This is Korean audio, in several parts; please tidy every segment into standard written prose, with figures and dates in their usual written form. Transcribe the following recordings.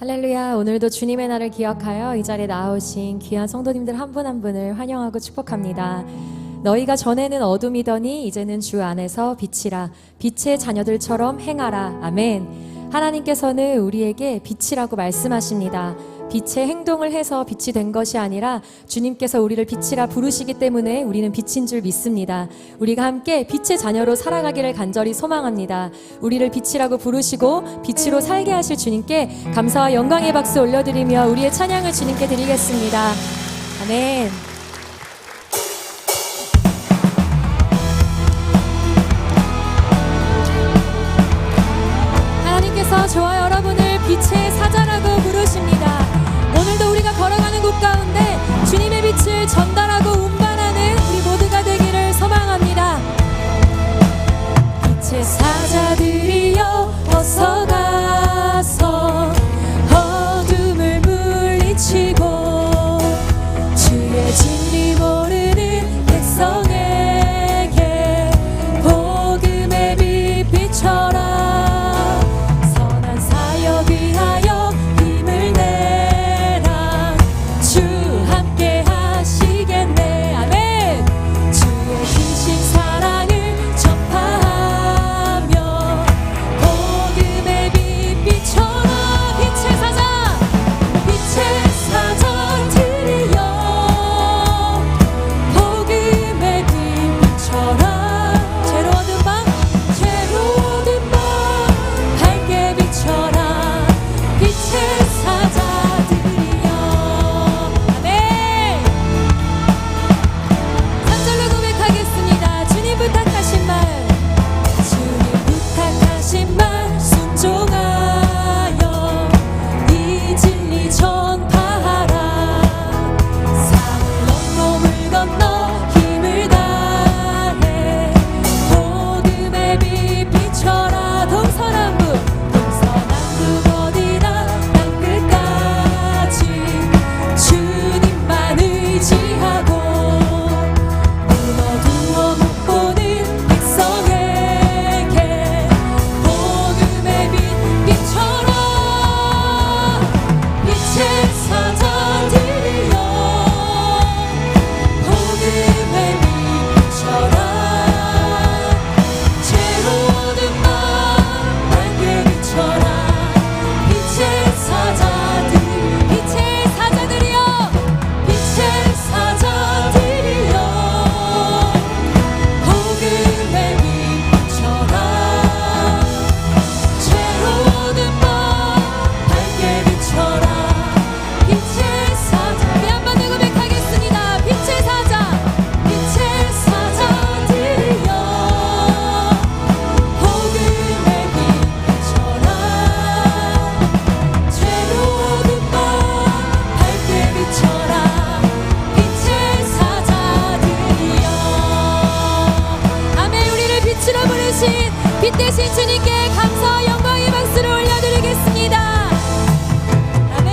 할렐루야. 오늘도 주님의 날을 기억하여 이 자리에 나오신 귀한 성도님들 한 분 한 분을 환영하고 축복합니다. 너희가 전에는 어둠이더니 이제는 주 안에서 빛이라. 빛의 자녀들처럼 행하라. 아멘. 하나님께서는 우리에게 빛이라고 말씀하십니다. 빛의 행동을 해서 빛이 된 것이 아니라 주님께서 우리를 빛이라 부르시기 때문에 우리는 빛인 줄 믿습니다. 우리가 함께 빛의 자녀로 살아가기를 간절히 소망합니다. 우리를 빛이라고 부르시고 빛으로 살게 하실 주님께 감사와 영광의 박수 올려드리며 우리의 찬양을 주님께 드리겠습니다. 아멘. 하나님께서 저와 여러분을 빛의 사자라고 부르십니다. 오늘도 우리가 걸어가는 곳 가운데 주님의 빛을 전달하고 운반하는 우리 모두가 되기를 소망합니다. 빛의 사자들이여 어서 가서 어둠을 물리치고 주의 진리 모르는 백성에게 복음의 빛 비춰라. 빛 대신 주님께 감사와 영광의 박수를 올려드리겠습니다. 아멘.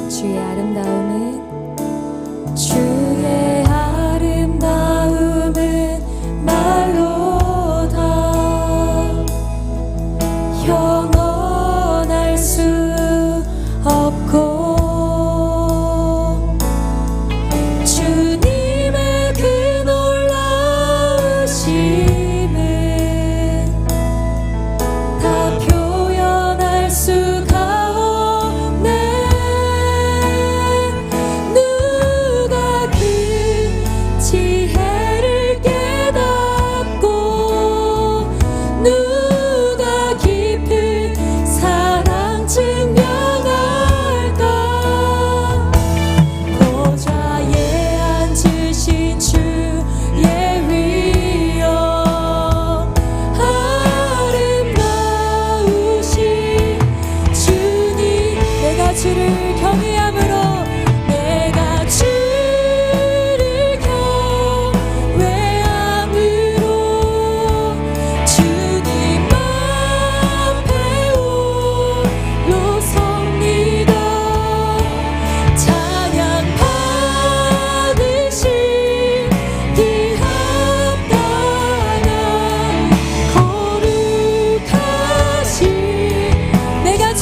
주의 아름다움은 주의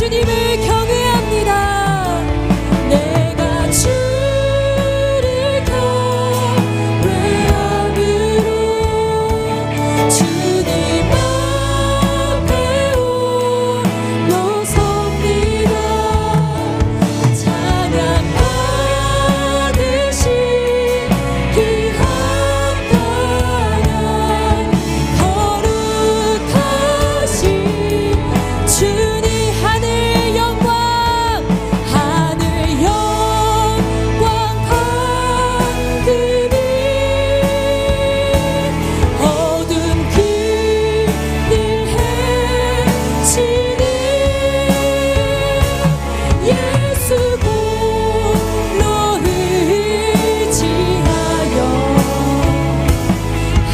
주님을 경외합니다. 내가 주를 경외함으로 주님 앞에 올라섭니다. 찬양 받으신 귀한 땅 거룩하신 주님 하늘 영광 받으니 어둠 그늘 헤치니 예수 홀로 의지하여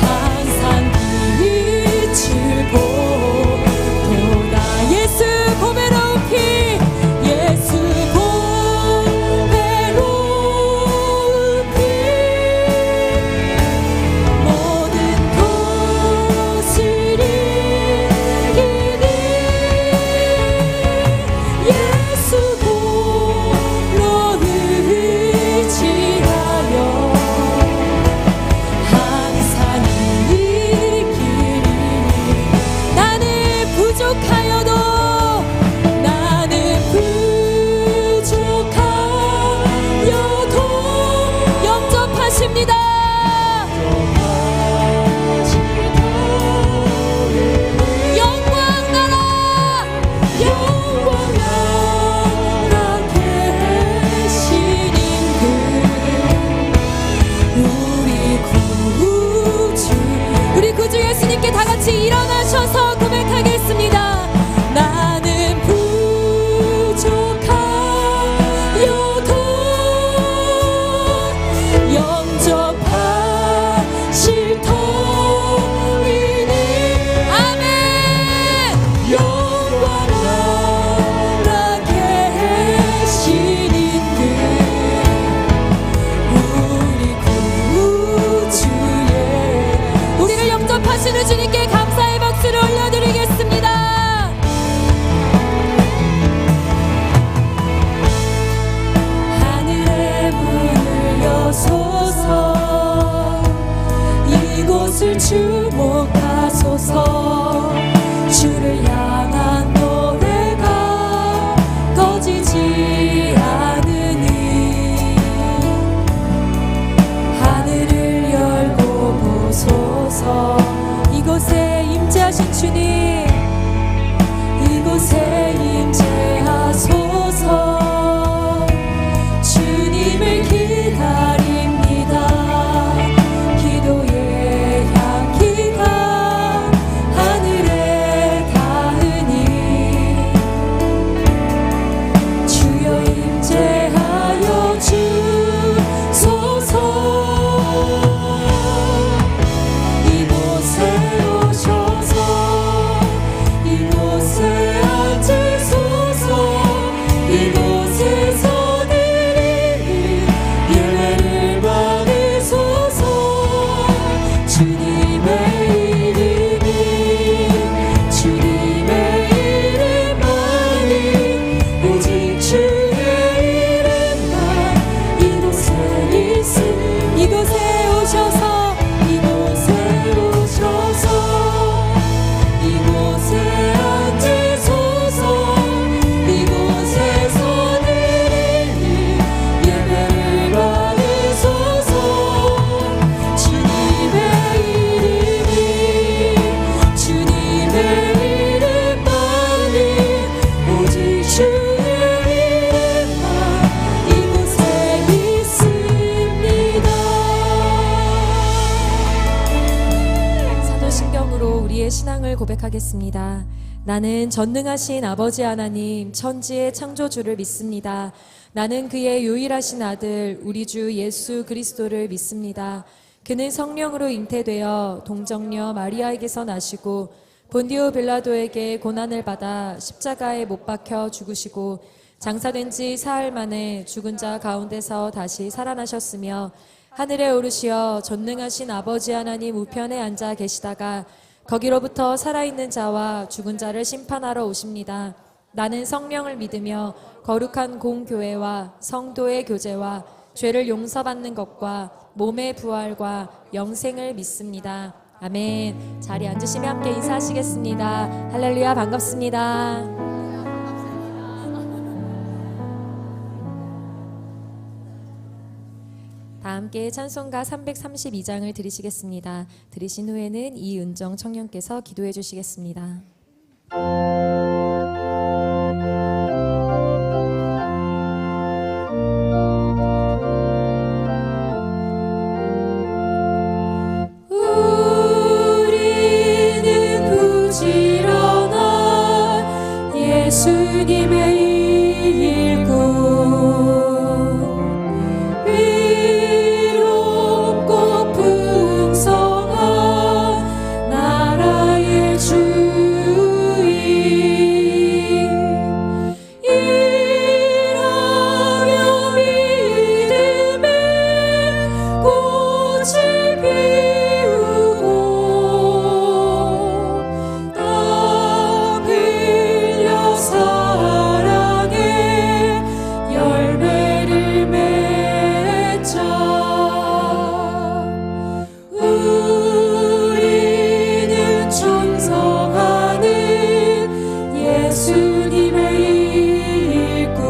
항상 빛을 보도다. 예수 보배로운 피, 예수 보배로운 피, 모든 것을 이기니 예수 홀로 의지하여 항상 이기니. 나는 부족하여도 영접하십니다. 영광 나라 계시는 그 우리 구주 예수님께 다 같이 일어나셔서 고백하겠습니다. 나는 부족하여도 영접하실 터이니. 아멘. 영광 나라 계시는 그 우리 구주의 우리를 영접하시는 주님께 감사의 박수를 올려드리겠습니다. 하늘의 문을 여소서 이곳을 주목하소서. 주를 향한 노래가 꺼지지 않으니 하늘을 열고 보소서. 이곳에 임재하신 주님, 이곳에 임재하소서. 주님을 기다립니다. 기도의 향기가 하늘에 닿으니 주여 임재하여 주소서. 이곳에 오셔서 이곳에 앉으소서. 이곳에서 드리니 예배를 받으소서. 주님의 이름이 주님의 이름만이 오직 주의 이름만 이곳에 있으니 이곳에 오셔서 이곳에 앉으소서. 이곳에서 드리니 예배를 받으소서. 주님의 이름이 주님의 이름만이 오직 주의 이름만 이곳에 있습니다. 사도신경으로 우리의 신앙을 고백하겠습니다. 나는 전능하신 아버지 하나님 천지의 창조주를 믿습니다. 나는 그의 유일하신 아들 우리 주 예수 그리스도를 믿습니다. 그는 성령으로 잉태되어 동정녀 마리아에게서 나시고 본디오 빌라도에게 고난을 받아 십자가에 못 박혀 죽으시고 장사된 지 사흘 만에 죽은 자 가운데서 다시 살아나셨으며 하늘에 오르시어 전능하신 아버지 하나님 우편에 앉아 계시다가 거기로부터 살아있는 자와 죽은 자를 심판하러 오십니다. 나는 성령을 믿으며 거룩한 공교회와 성도의 교제와 죄를 용서받는 것과 몸의 부활과 영생을 믿습니다. 아멘. 자리에 앉으시며 함께 인사하시겠습니다. 할렐루야, 반갑습니다. 다 함께 찬송가 332장을 드리시겠습니다. 드리신 후에는 이은정 청년께서 기도해 주시겠습니다. 예수님의 일꾼 위롭고 풍성한 나라의 주인 일하며 믿음의 꽃을 피우고 땀 흘려 사랑의 열매를 맺자. 우리는 충성하는 예수님의 일꾼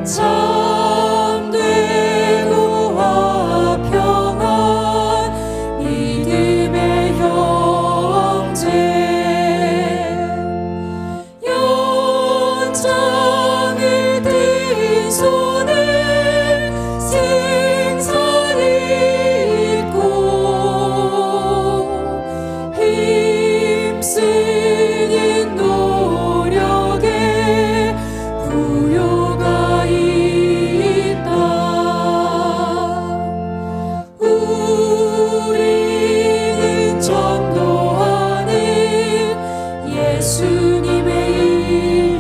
참되고 화평한 믿음의 형제 연장을 든 손에 생사를 잇고 힘쓰는 노력에 부요가 있다. 우리는 전도하는 예수님의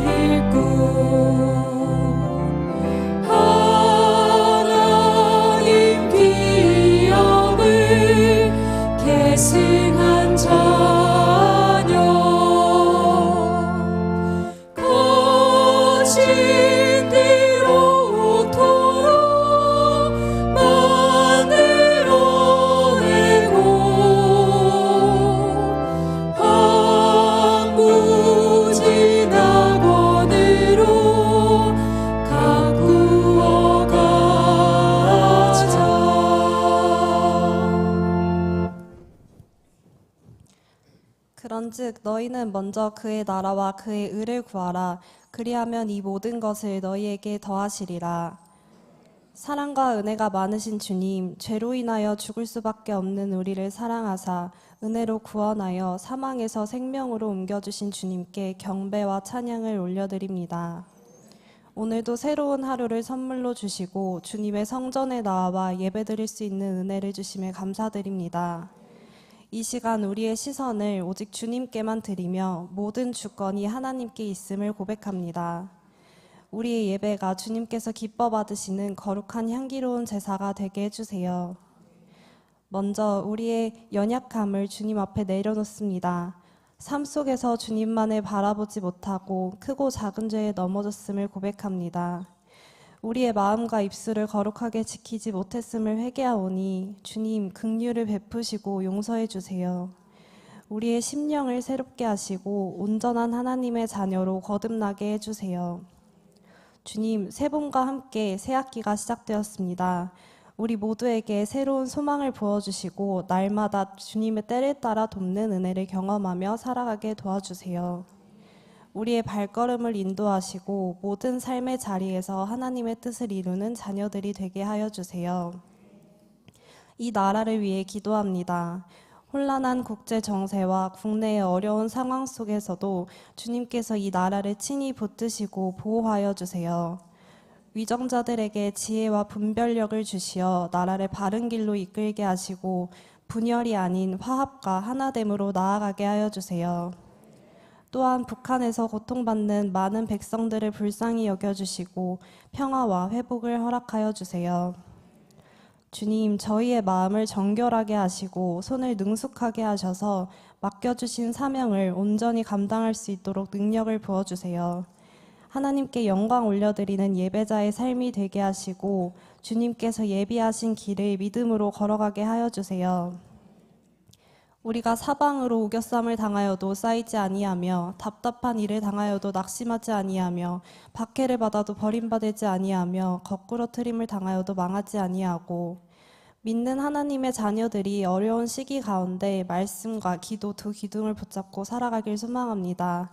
일꾼 하나님 귀함을 계승한 자녀 거친 대로토록 만들어내고 황무진 낙원으로 가꾸어 가자. 그런즉 너희는 먼저 그의 나라와 그의 의를 구하라. 그리하면 이 모든 것을 너희에게 더하시리라. 사랑과 은혜가 많으신 주님, 죄로 인하여 죽을 수밖에 없는 우리를 사랑하사 은혜로 구원하여 사망에서 생명으로 옮겨주신 주님께 경배와 찬양을 올려드립니다. 오늘도 새로운 하루를 선물로 주시고 주님의 성전에 나와 예배드릴 수 있는 은혜를 주심에 감사드립니다. 이 시간 우리의 시선을 오직 주님께만 드리며 모든 주권이 하나님께 있음을 고백합니다. 우리의 예배가 주님께서 기뻐 받으시는 거룩한 향기로운 제사가 되게 해주세요. 먼저 우리의 연약함을 주님 앞에 내려놓습니다. 삶 속에서 주님만을 바라보지 못하고 크고 작은 죄에 넘어졌음을 고백합니다. 우리의 마음과 입술을 거룩하게 지키지 못했음을 회개하오니 주님 긍휼을 베푸시고 용서해 주세요. 우리의 심령을 새롭게 하시고 온전한 하나님의 자녀로 거듭나게 해주세요. 주님, 새 봄과 함께 새 학기가 시작되었습니다. 우리 모두에게 새로운 소망을 부어주시고 날마다 주님의 때를 따라 돕는 은혜를 경험하며 살아가게 도와주세요. 우리의 발걸음을 인도하시고 모든 삶의 자리에서 하나님의 뜻을 이루는 자녀들이 되게 하여 주세요. 이 나라를 위해 기도합니다. 혼란한 국제 정세와 국내의 어려운 상황 속에서도 주님께서 이 나라를 친히 붙드시고 보호하여 주세요. 위정자들에게 지혜와 분별력을 주시어 나라를 바른 길로 이끌게 하시고 분열이 아닌 화합과 하나됨으로 나아가게 하여 주세요. 또한 북한에서 고통받는 많은 백성들을 불쌍히 여겨주시고 평화와 회복을 허락하여 주세요. 주님, 저희의 마음을 정결하게 하시고 손을 능숙하게 하셔서 맡겨주신 사명을 온전히 감당할 수 있도록 능력을 부어주세요. 하나님께 영광 올려드리는 예배자의 삶이 되게 하시고 주님께서 예비하신 길을 믿음으로 걸어가게 하여 주세요. 우리가 사방으로 우겨쌈을 당하여도 쌓이지 아니하며 답답한 일을 당하여도 낙심하지 아니하며 박해를 받아도 버림받지 아니하며 거꾸러뜨림을 당하여도 망하지 아니하고 믿는 하나님의 자녀들이 어려운 시기 가운데 말씀과 기도 두 기둥을 붙잡고 살아가길 소망합니다.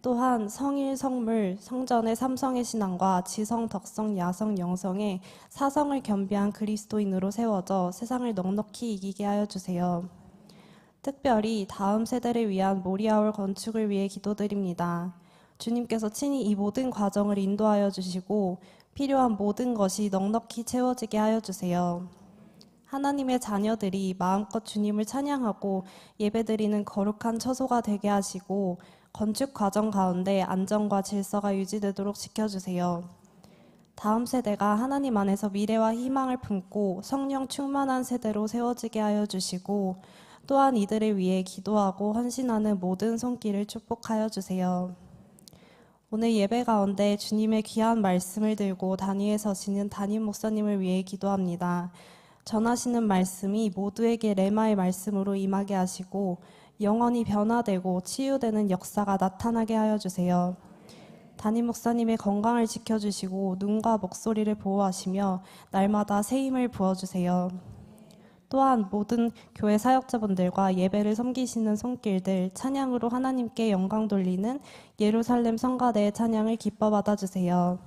또한 성일, 성물, 성전의 삼성의 신앙과 지성, 덕성, 야성, 영성의 사성을 겸비한 그리스도인으로 세워져 세상을 넉넉히 이기게 하여 주세요. 특별히 다음 세대를 위한 모리아올 건축을 위해 기도드립니다. 주님께서 친히 이 모든 과정을 인도하여 주시고 필요한 모든 것이 넉넉히 채워지게 하여 주세요. 하나님의 자녀들이 마음껏 주님을 찬양하고 예배드리는 거룩한 처소가 되게 하시고 건축 과정 가운데 안정과 질서가 유지되도록 지켜주세요. 다음 세대가 하나님 안에서 미래와 희망을 품고 성령 충만한 세대로 세워지게 하여 주시고 또한 이들을 위해 기도하고 헌신하는 모든 손길을 축복하여 주세요. 오늘 예배 가운데 주님의 귀한 말씀을 들고 단위에 서시는 담임 목사님을 위해 기도합니다. 전하시는 말씀이 모두에게 레마의 말씀으로 임하게 하시고 영원히 변화되고 치유되는 역사가 나타나게 하여 주세요. 담임 목사님의 건강을 지켜주시고 눈과 목소리를 보호하시며 날마다 새 힘을 부어주세요. 또한 모든 교회 사역자분들과 예배를 섬기시는 손길들 찬양으로 하나님께 영광 돌리는 예루살렘 성가대의 찬양을 기뻐 받아주세요.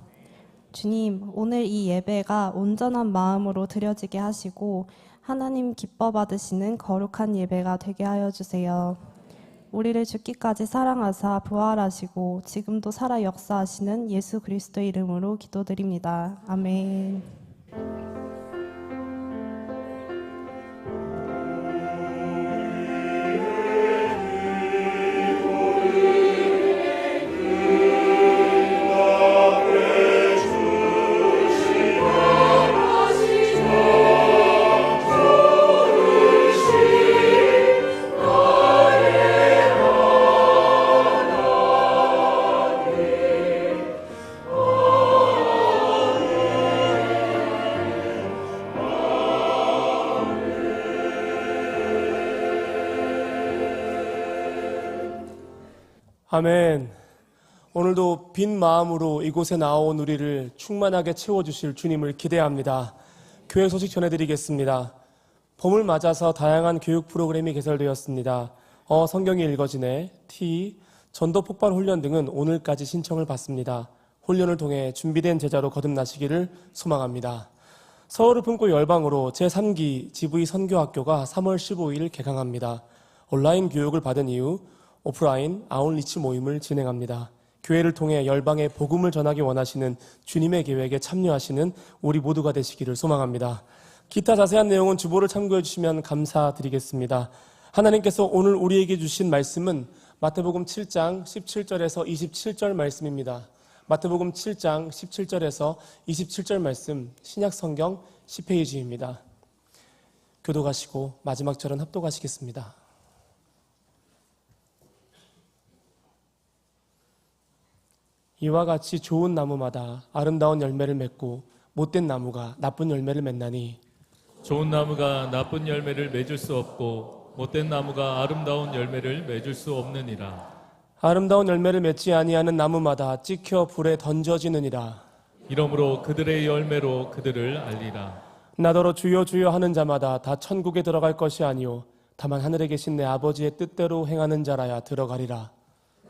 주님, 오늘 이 예배가 온전한 마음으로 드려지게 하시고 하나님 기뻐 받으시는 거룩한 예배가 되게 하여 주세요. 우리를 죽기까지 사랑하사 부활하시고 지금도 살아 역사하시는 예수 그리스도의 이름으로 기도드립니다. 아멘. 아멘. 오늘도 빈 마음으로 이곳에 나온 우리를 충만하게 채워주실 주님을 기대합니다. 교회 소식 전해드리겠습니다. 봄을 맞아서 다양한 교육 프로그램이 개설되었습니다. 성경이 읽어지네, T, 전도 폭발 훈련 등은 오늘까지 신청을 받습니다. 훈련을 통해 준비된 제자로 거듭나시기를 소망합니다. 서울을 품고 열방으로 제3기 GV 선교학교가 3월 15일 개강합니다. 온라인 교육을 받은 이후 오프라인 아웃리치 모임을 진행합니다. 교회를 통해 열방에 복음을 전하기 원하시는 주님의 계획에 참여하시는 우리 모두가 되시기를 소망합니다. 기타 자세한 내용은 주보를 참고해 주시면 감사드리겠습니다. 하나님께서 오늘 우리에게 주신 말씀은 마태복음 7장 17절에서 27절 말씀입니다. 마태복음 7장 17절에서 27절 말씀, 신약성경 10페이지입니다. 교도가시고 마지막 절은 합독하시겠습니다. 이와 같이 좋은 나무마다 아름다운 열매를 맺고 못된 나무가 나쁜 열매를 맺나니 좋은 나무가 나쁜 열매를 맺을 수 없고 못된 나무가 아름다운 열매를 맺을 수 없느니라. 아름다운 열매를 맺지 아니하는 나무마다 찍혀 불에 던져지느니라. 이러므로 그들의 열매로 그들을 알리라. 나더러 주여 주여 하는 자마다 다 천국에 들어갈 것이 아니요 다만 하늘에 계신 내 아버지의 뜻대로 행하는 자라야 들어가리라.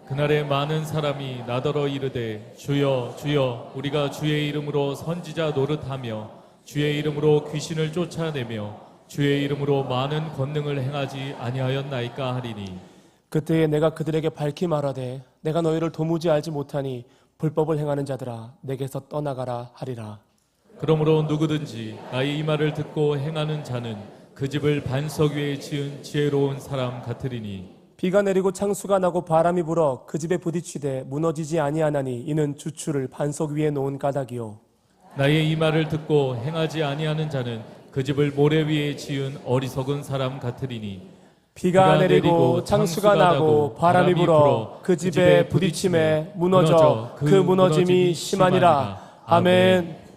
그날에 많은 사람이 나더러 이르되 주여 주여 우리가 주의 이름으로 선지자 노릇하며 주의 이름으로 귀신을 쫓아내며 주의 이름으로 많은 권능을 행하지 아니하였나이까 하리니 그때에 내가 그들에게 밝히 말하되 내가 너희를 도무지 알지 못하니 불법을 행하는 자들아 내게서 떠나가라 하리라. 그러므로 누구든지 나의 이 말을 듣고 행하는 자는 그 집을 반석 위에 지은 지혜로운 사람 같으리니 비가 내리고 창수가 나고 바람이 불어 그 집에 부딪히되 무너지지 아니하나니 이는 주추를 반석 위에 놓은 까닭이요 나의 이 말을 듣고 행하지 아니하는 자는 그 집을 모래 위에 지은 어리석은 사람 같으리니 비가 내리고 창수가 나고 바람이 불어 그 집에 부딪힘에 무너져 그 무너짐이 심하니라. 아멘.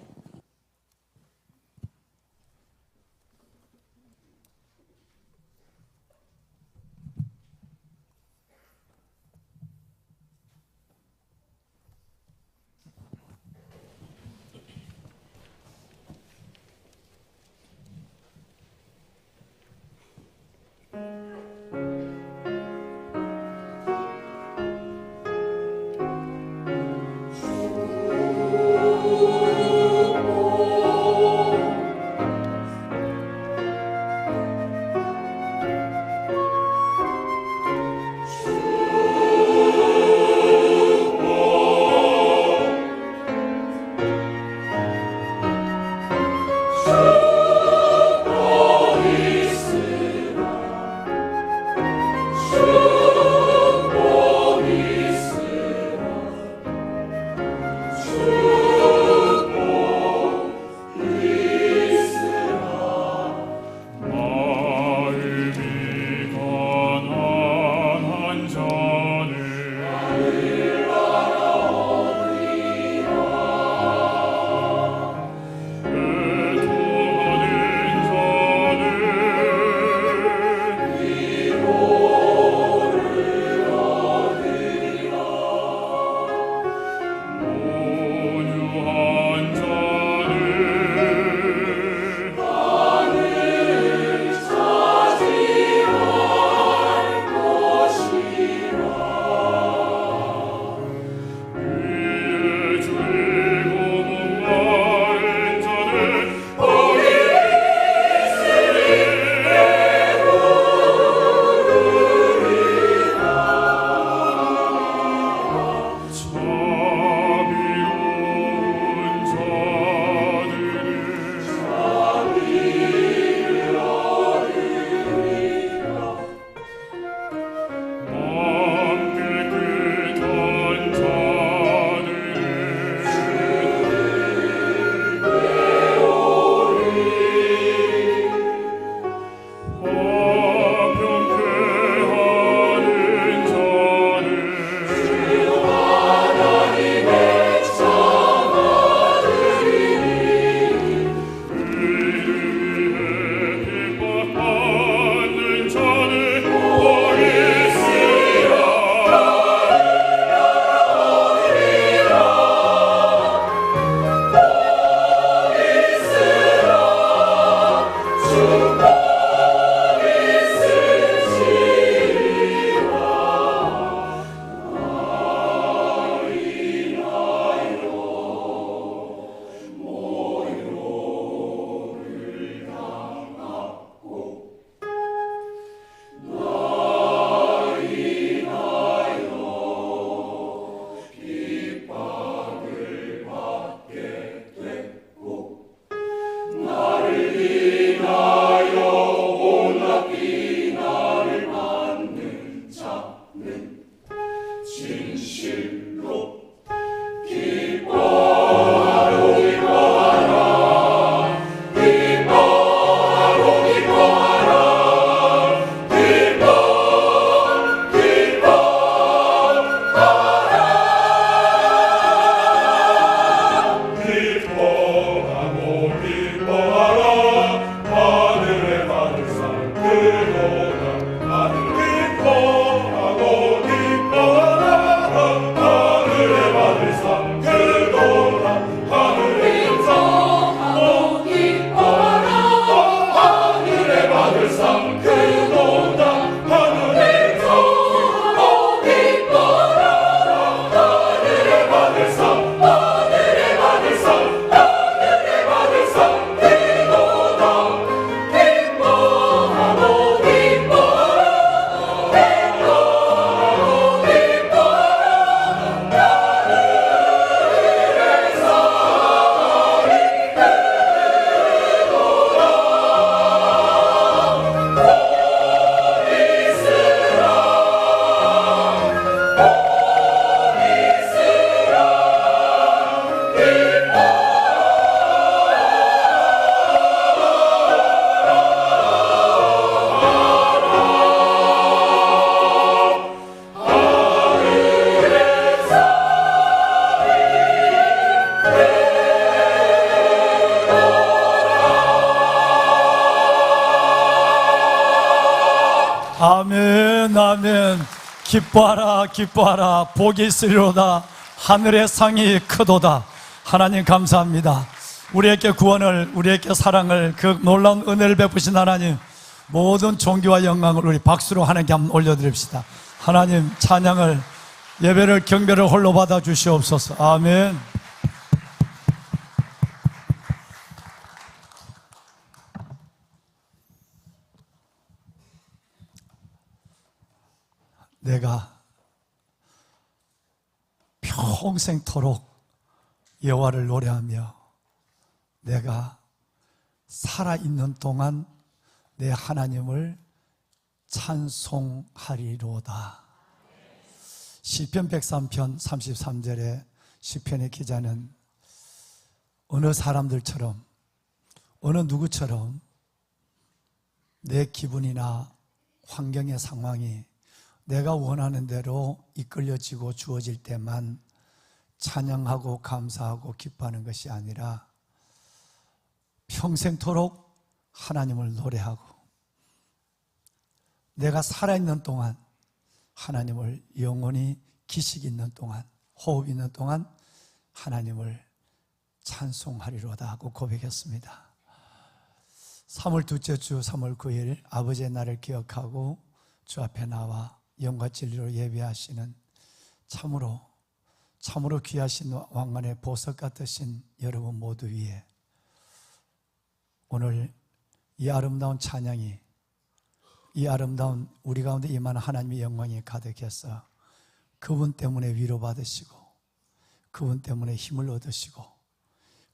기뻐하라 기뻐하라 복이 있으리로다. 하늘의 상이 크도다. 하나님 감사합니다. 우리에게 구원을, 우리에게 사랑을, 그 놀라운 은혜를 베푸신 하나님, 모든 존귀와 영광을 우리 박수로 하나님께 한번 올려드립시다. 하나님 찬양을, 예배를, 경배를 홀로 받아 주시옵소서. 아멘. 내가 평생토록 여호와를 노래하며 내가 살아있는 동안 내 하나님을 찬송하리로다. 시편 103편 33절에 시편의 기자는 어느 사람들처럼, 어느 누구처럼 내 기분이나 환경의 상황이 내가 원하는 대로 이끌려지고 주어질 때만 찬양하고 감사하고 기뻐하는 것이 아니라 평생토록 하나님을 노래하고 내가 살아있는 동안 하나님을 영원히 기식 있는 동안, 호흡 있는 동안 하나님을 찬송하리로다 하고 고백했습니다. 3월 둘째 주 3월 9일 아버지의 날을 기억하고 주 앞에 나와 영과 진리로 예배하시는 참으로 귀하신 왕관의 보석 같으신 여러분 모두 위에 오늘 이 아름다운 찬양이, 이 아름다운 우리 가운데 임하는 하나님의 영광이 가득해서 그분 때문에 위로받으시고 그분 때문에 힘을 얻으시고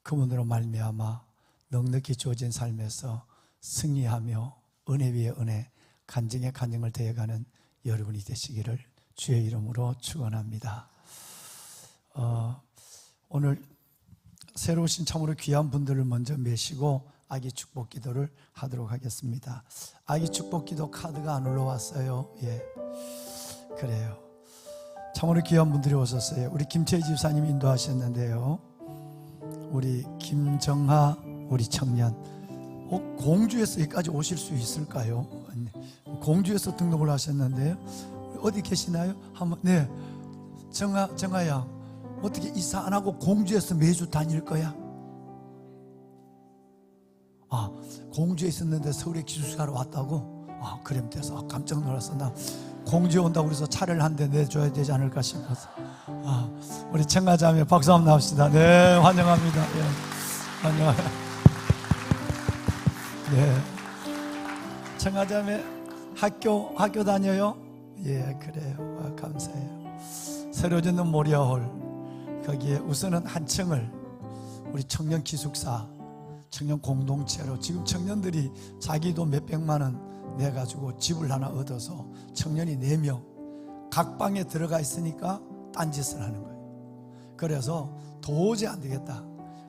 그분으로 말미암아 넉넉히 주어진 삶에서 승리하며 은혜 위에 은혜, 간증에 간증을 더해가는 여러분이 되시기를 주의 이름으로 축원합니다. 오늘 새로 오신 참으로 귀한 분들을 먼저 메시고 아기 축복 기도를 하도록 하겠습니다. 아기 축복 기도 카드가 안 올라왔어요. 예, 그래요. 참으로 귀한 분들이 오셨어요. 우리 김채희 집사님이 인도하셨는데요. 우리 김정하 우리 청년, 공주에서 여기까지 오실 수 있을까요? 공주에서 등록을 하셨는데요. 어디 계시나요? 한번. 네, 정아야, 어떻게 이사 안 하고 공주에서 매주 다닐 거야? 아, 공주에 있었는데 서울에 기숙사로 왔다고? 아, 그럼 돼서 깜짝 놀랐어. 나 공주에 온다고 그래서 차를 한 대 내줘야 되지 않을까 싶어서. 아, 우리 청아자매 박수 한번 나옵시다. 네, 환영합니다. 예, 환영합니다. 네, 청아자매 학교 다녀요? 예, 그래요. 아, 감사해요. 새로 짓는 모리아홀, 거기에 우선은 한 층을 우리 청년 기숙사, 청년 공동체로, 지금 청년들이 자기도 몇백만 원 내가지고 집을 하나 얻어서 청년이 4명 각 방에 들어가 있으니까 딴짓을 하는 거예요. 그래서 도저히 안 되겠다.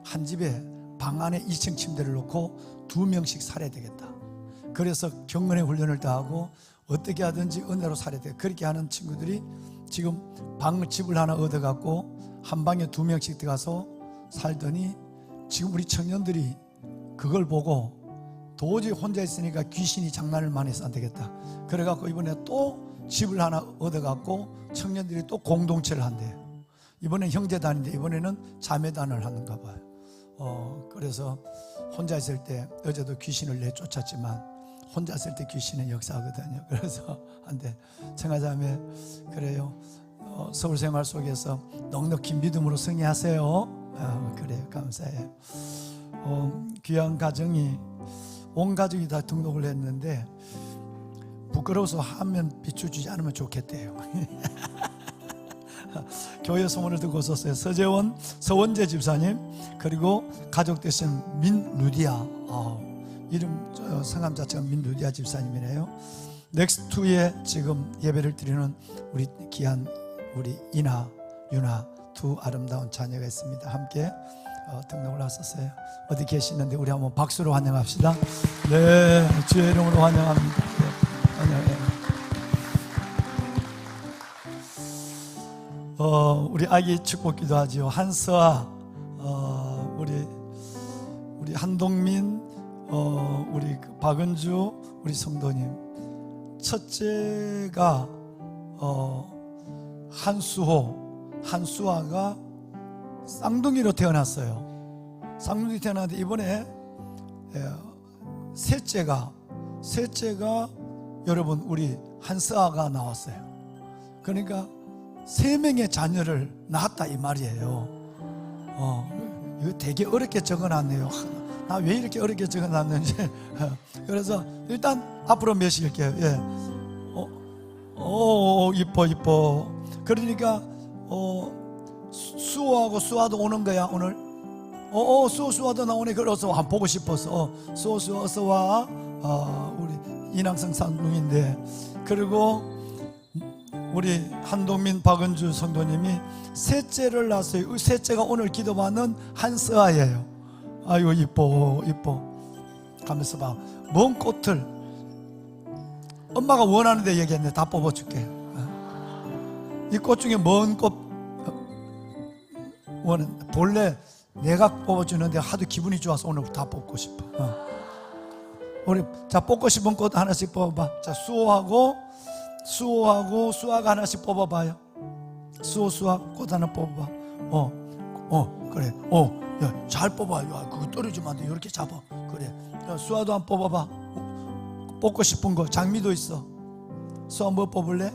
한 집에 방 안에 2층 침대를 놓고 2명씩 살아야 되겠다. 그래서 경건의 훈련을 다하고 어떻게 하든지 은혜로 살아야 돼. 그렇게 하는 친구들이 지금 집을 하나 얻어갖고 한 방에 2명씩 들어가서 살더니 지금 우리 청년들이 그걸 보고 도저히 혼자 있으니까 귀신이 장난을 많이 해서 안 되겠다. 그래갖고 이번에 또 집을 하나 얻어갖고 청년들이 또 공동체를 한대요. 이번엔 형제단인데 이번에는 자매단을 하는가 봐요. 그래서 혼자 있을 때 어제도 귀신을 내쫓았지만 혼자 있을 때 귀신은 역사하거든요. 그래서 한데 청아자매 그래요. 서울 생활 속에서 넉넉히 믿음으로 승리하세요. 그래요. 감사해요. 귀한 가정이 온 가족이 다 등록을 했는데 부끄러워서 화면 비춰주지 않으면 좋겠대요. 교회 소문을 듣고 있었어요. 서원재 집사님, 그리고 가족 되신 민루디아, 이름 성함 자체가 민루디아 집사님이네요. 넥스트에 지금 예배를 드리는 우리 귀한 우리 이나, 유나 두 아름다운 자녀가 있습니다. 함께 등록을 하셨어요. 어디 계시는데 우리 한번 박수로 환영합시다. 네, 주의 이름으로 환영합니다. 네, 환영해요. 우리 아기 축복기도 하죠. 한서아, 우리 한동민, 우리 박은주, 우리 성도님. 첫째가 한수아가 쌍둥이로 태어났어요. 쌍둥이 태어났는데 이번에 셋째가 여러분 우리 한스아가 나왔어요. 그러니까 3명의 자녀를 낳았다 이 말이에요. 이거 되게 어렵게 적어놨네요. 나 왜 이렇게 어렵게 적어놨는지. 그래서 일단 앞으로 몇 읽게요. 예. 이뻐. 그러니까 수호하고 수아도 오는 거야 오늘. 수호도 나오네. 그래서 한 보고 싶어서 수호 어서 와. 우리 인왕성 쌍둥이인데. 그리고 우리 한동민 박은주 성도님이 셋째를 낳았어요. 셋째가 오늘 기도받는 한스아예요. 아이고 이뻐. 가면서 봐. 먼 꽃을 엄마가 원하는 데 얘기했네. 다 뽑아줄게. 이 꽃 중에 먼 꽃 본래 내가 뽑아주는데 하도 기분이 좋아서 오늘 다 뽑고 싶어. 우리 자 뽑고 싶은 꽃 하나씩 뽑아봐. 자 수호하고 수아가 하나씩 뽑아봐요. 수아 꽃 하나 뽑아봐. 그래. 야, 잘 뽑아. 야, 그거 떨어지면 안 돼. 이렇게 잡아. 그래. 야, 수아도 한번 뽑아봐. 뽑고 싶은 거. 장미도 있어. 수아 뭐 뽑을래?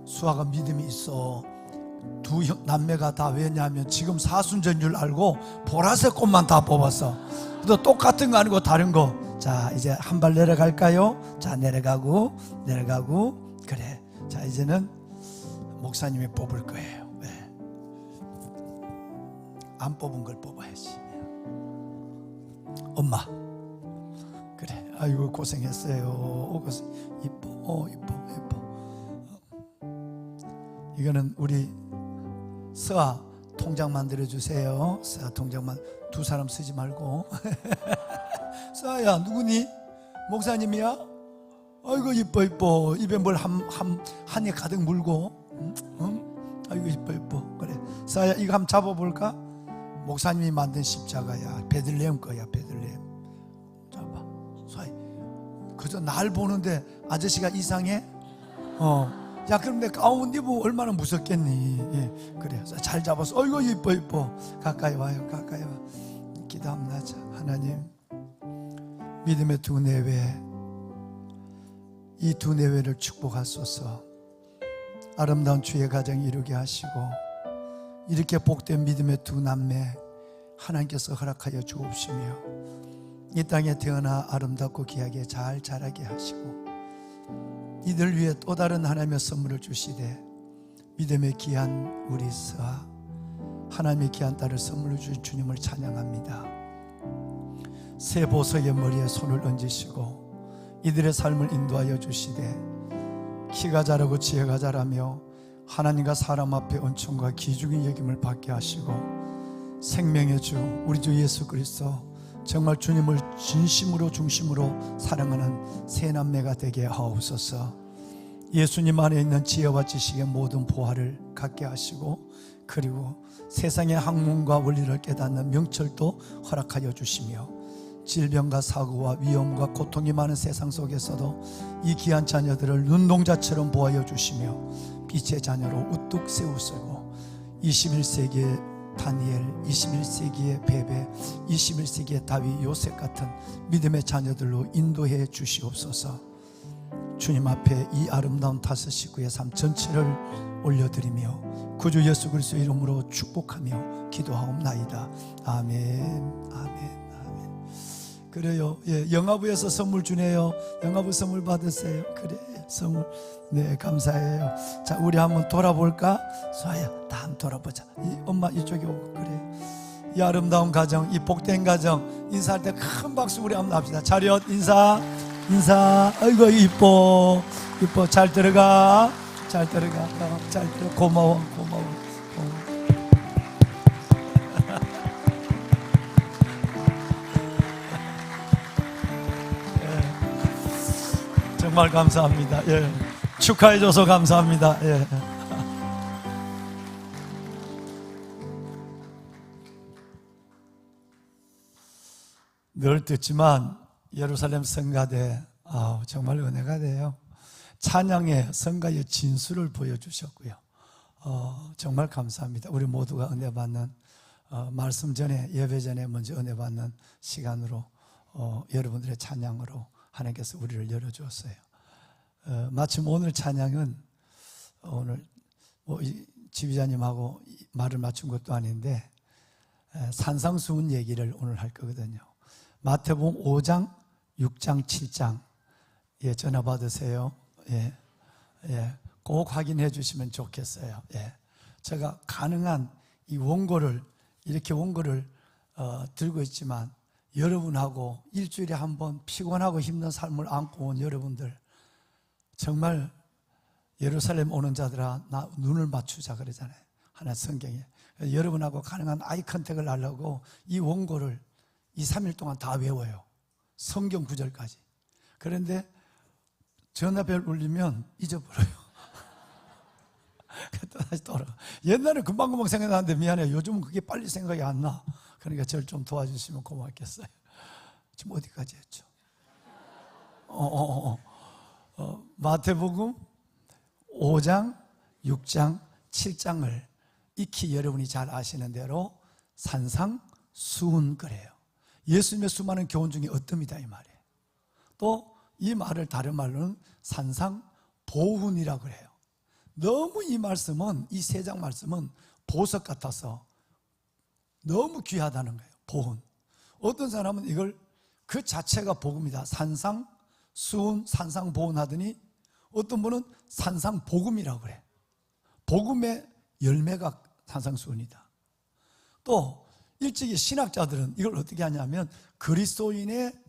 수아가 믿음이 있어. 두 남매가 다 왜냐하면 지금 사순전율 알고 보라색 꽃만 다 뽑았어. 또 똑같은 거 아니고 다른 거. 자, 이제 한 발 내려갈까요? 자, 내려가고 그래. 자, 이제는 목사님이 뽑을 거예요. 왜? 안 뽑은 걸 뽑아야지. 엄마. 그래. 아이고 고생했어요. 이뻐. 이거는 우리 서아 통장 만들어 주세요. 서아 통장만 두 사람 쓰지 말고. 서아야 누구니? 목사님이야? 아이고 이뻐. 입에 뭘 한입 가득 물고. 아이고 이뻐. 그래. 서아야 이거 한번 잡아볼까? 목사님이 만든 십자가야. 베들레헴 거야. 베들레헴. 잡아. 서아. 그저 날 보는데 아저씨가 이상해? 야 그럼 내 가운 입으면 얼마나 무섭겠니? 예, 그래. 잘 잡아서 어이구 이뻐. 가까이 와요. 기도 한번 하자. 하나님 믿음의 두 내외, 이 두 내외를 축복하소서. 아름다운 주의 가정 이루게 하시고 이렇게 복된 믿음의 두 남매 하나님께서 허락하여 주옵시며 이 땅에 태어나 아름답고 귀하게 잘 자라게 하시고 이들 위해 또 다른 하나님의 선물을 주시되 믿음의 귀한 우리 서아 하나님의 귀한 딸을 선물로 주신 주님을 찬양합니다. 새 보석의 머리에 손을 얹으시고 이들의 삶을 인도하여 주시되 키가 자라고 지혜가 자라며 하나님과 사람 앞에 은총과 귀중한 여김을 받게 하시고 생명의 주 우리 주 예수 그리스도 정말 주님을 진심으로 중심으로 사랑하는 새 남매가 되게 하옵소서. 예수님 안에 있는 지혜와 지식의 모든 보화를 갖게 하시고 그리고 세상의 학문과 원리를 깨닫는 명철도 허락하여 주시며 질병과 사고와 위험과 고통이 많은 세상 속에서도 이 귀한 자녀들을 눈동자처럼 보호하여 주시며 빛의 자녀로 우뚝 세우시고 21세기의 다니엘, 21세기의 베베, 21세기의 다윗, 요셉 같은 믿음의 자녀들로 인도해 주시옵소서. 주님 앞에 이 아름다운 5식구의 삶 전체를 올려드리며 구주 예수 그리스도 이름으로 축복하며 기도하옵나이다. 아멘. 그래요. 예, 영화부에서 선물 주네요. 영화부 선물 받으세요. 그래, 선물. 네, 감사해요. 자, 우리 한번 돌아볼까? 수아야, 다 한번 돌아보자. 엄마 이쪽에 오고, 그래. 이 아름다운 가정, 이 복된 가정, 인사할 때 큰 박수 우리 한번 합시다. 차렷, 인사. 아이고, 이뻐. 잘 들어가. 고마워. 정말 감사합니다. 예. 축하해줘서 감사합니다. 예. 늘 듣지만 예루살렘 성가대 정말 은혜가 돼요. 찬양의 성가의 진수를 보여주셨고요. 정말 감사합니다. 우리 모두가 은혜 받는 말씀 전에, 예배 전에 먼저 은혜 받는 시간으로 여러분들의 찬양으로 하나님께서 우리를 열어주었어요. 마침 오늘 찬양은 오늘 지휘자님하고 말을 맞춘 것도 아닌데 산상수훈 얘기를 오늘 할 거거든요. 마태복음 5장, 6장, 7장 전화 받으세요. 꼭 확인해 주시면 좋겠어요. 제가 가능한 이 원고를 이렇게 원고를 들고 있지만 여러분하고 일주일에 한 번 피곤하고 힘든 삶을 안고 온 여러분들 정말 예루살렘 오는 자들아 나 눈을 맞추자 그러잖아요. 하나 성경에 여러분하고 가능한 아이 컨택을 하려고 이 원고를 2, 3일 동안 다 외워요. 성경 구절까지. 그런데 전화벨 울리면 잊어버려요. 또 다시 돌아가. 옛날에 금방금방 생각나는데 미안해요. 요즘은 그게 빨리 생각이 안 나. 그러니까 저를 좀 도와주시면 고맙겠어요. 지금 어디까지 했죠? 마태복음 5장, 6장, 7장을 익히 여러분이 잘 아시는 대로 산상수훈거래요. 예수님의 수많은 교훈 중에 어뜸이다 이 말이에요. 또 이 말을 다른 말로는 산상보훈이라고 그래요. 너무 이 말씀은 이 세 장 말씀은 보석 같아서 너무 귀하다는 거예요. 보훈. 어떤 사람은 이걸 그 자체가 복음이다. 산상수훈, 산상보훈 하더니 어떤 분은 산상복음이라고 그래. 복음의 열매가 산상수훈이다. 또 일찍이 신학자들은 이걸 어떻게 하냐면 그리스도인의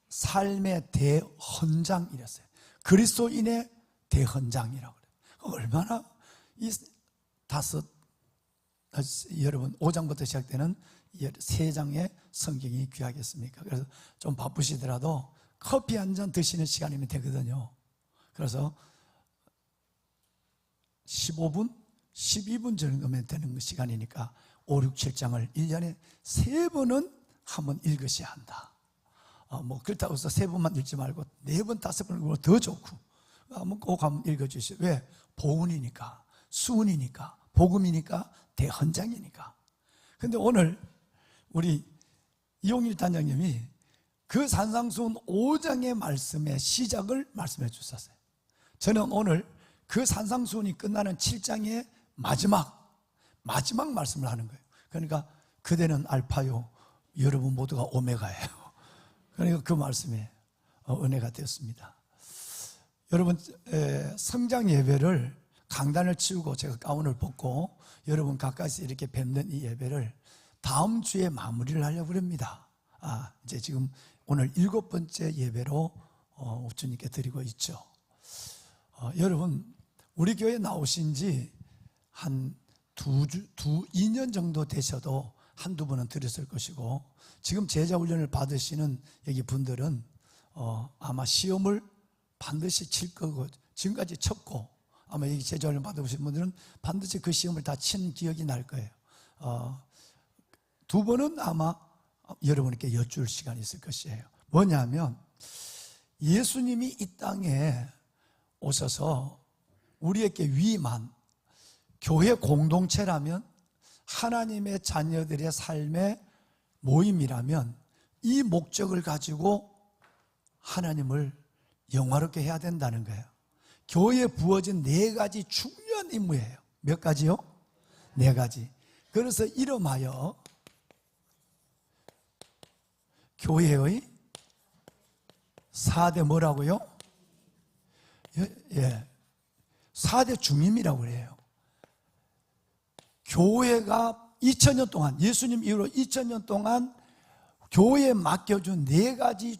삶의 대헌장 이랬어요. 그리스도인의 대헌장이라고 그래요. 얼마나 이 여러분 5장부터 시작되는 세 장의 성경이 귀하겠습니까? 그래서 좀 바쁘시더라도 커피 한 잔 드시는 시간이면 되거든요. 그래서 15분, 12분 정도면 되는 시간이니까 5, 6, 7장을 1년에 3번은 한번 읽으셔야 한다. 그렇다고 해서 3번만 읽지 말고 4번, 5번 읽으면 더 좋고 한번 꼭 한번 읽어주시오. 왜? 보훈이니까, 수훈이니까, 복음이니까, 대헌장이니까. 근데 오늘 우리 이용일 단장님이 그 산상수훈 5장의 말씀의 시작을 말씀해 주셨어요. 저는 오늘 그 산상수훈이 끝나는 7장의 마지막 말씀을 하는 거예요. 그러니까 그대는 알파요, 여러분 모두가 오메가예요. 그러니까 그 말씀에 은혜가 되었습니다. 여러분 성장 예배를 강단을 치우고 제가 가운을 벗고 여러분 가까이서 이렇게 뵙는 이 예배를 다음 주에 마무리를 하려고 합니다. 이제 지금 오늘 7번째 예배로 주님께 드리고 있죠. 여러분 우리 교회 나오신 지 한 2년 정도 되셔도 한두 번은 들으실 것이고 지금 제자훈련을 받으시는 여기 분들은 아마 시험을 반드시 칠 거고 지금까지 쳤고 아마 여기 제자훈련 받으신 분들은 반드시 그 시험을 다 친 기억이 날 거예요. 2번은 아마 여러분께 여쭐 시간이 있을 것이에요. 뭐냐면 예수님이 이 땅에 오셔서 우리에게 위임한 교회 공동체라면 하나님의 자녀들의 삶의 모임이라면 이 목적을 가지고 하나님을 영화롭게 해야 된다는 거예요. 교회에 부어진 4가지 중요한 임무예요. 몇 가지요? 4가지. 그래서 이름하여 교회의 4대 뭐라고요? 4대 중임이라고 해요. 교회가 2000년 동안 예수님 이후로 2000년 동안 교회에 맡겨준 4가지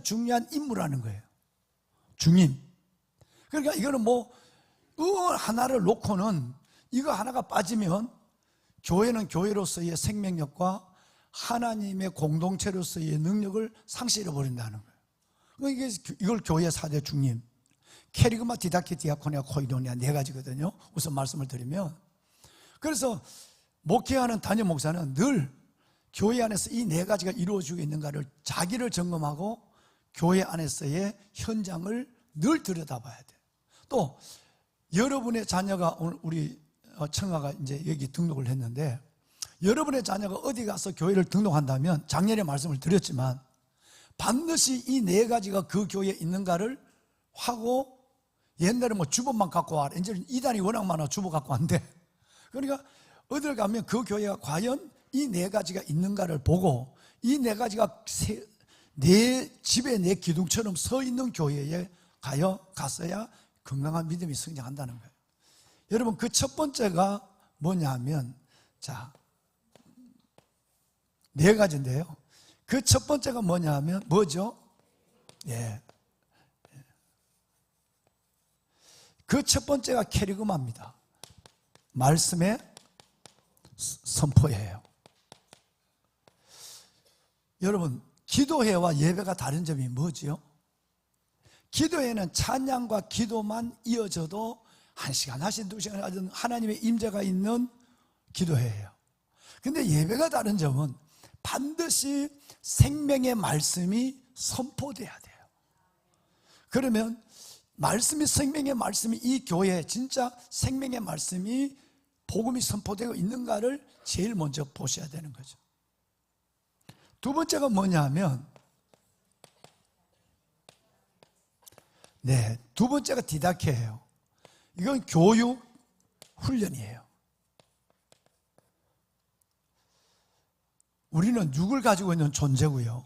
중요한 임무라는 거예요. 중임. 그러니까 이거는 하나를 놓고는 이거 하나가 빠지면 교회는 교회로서의 생명력과 하나님의 공동체로서의 능력을 상실해 버린다는 거예요. 이걸 교회 4대 중임. 캐리그마, 디다케, 디아코니아, 코이도니아 4가지거든요. 우선 말씀을 드리면 그래서 목회하는 담임 목사는 늘 교회 안에서 이 4가지가 이루어지고 있는가를 자기를 점검하고 교회 안에서의 현장을 늘 들여다봐야 돼요. 또 여러분의 자녀가 오늘 우리 청아가 이제 여기 등록을 했는데, 여러분의 자녀가 어디 가서 교회를 등록한다면 작년에 말씀을 드렸지만 반드시 이 네 가지가 그 교회에 있는가를 하고, 옛날에 뭐 주보만 갖고 와, 이제 이단이 워낙 많아 주보 갖고 왔는데, 그러니까 어딜 가면 그 교회가 과연 이 네 가지가 있는가를 보고, 이 네 가지가 내 집에 내 기둥처럼 서 있는 교회에 갔어야 건강한 믿음이 성장한다는 거예요. 여러분, 그 첫 번째가 뭐냐 하면, 자, 네 가지인데요. 그 첫 번째가 뭐냐 하면 뭐죠? 예. 그 첫 번째가 캐리그마입니다. 말씀의 선포예요. 여러분, 기도회와 예배가 다른 점이 뭐지요? 기도회는 찬양과 기도만 이어져도 1시간 하신 2시간 하든 하나님의 임재가 있는 기도회예요. 근데 예배가 다른 점은 반드시 생명의 말씀이 선포돼야 돼요. 그러면 말씀이, 생명의 말씀이 이 교회에 진짜 생명의 말씀이, 복음이 선포되고 있는가를 제일 먼저 보셔야 되는 거죠. 두 번째가 뭐냐 하면, 네, 두 번째가 디다케예요. 이건 교육 훈련이에요. 우리는 육을 가지고 있는 존재고요,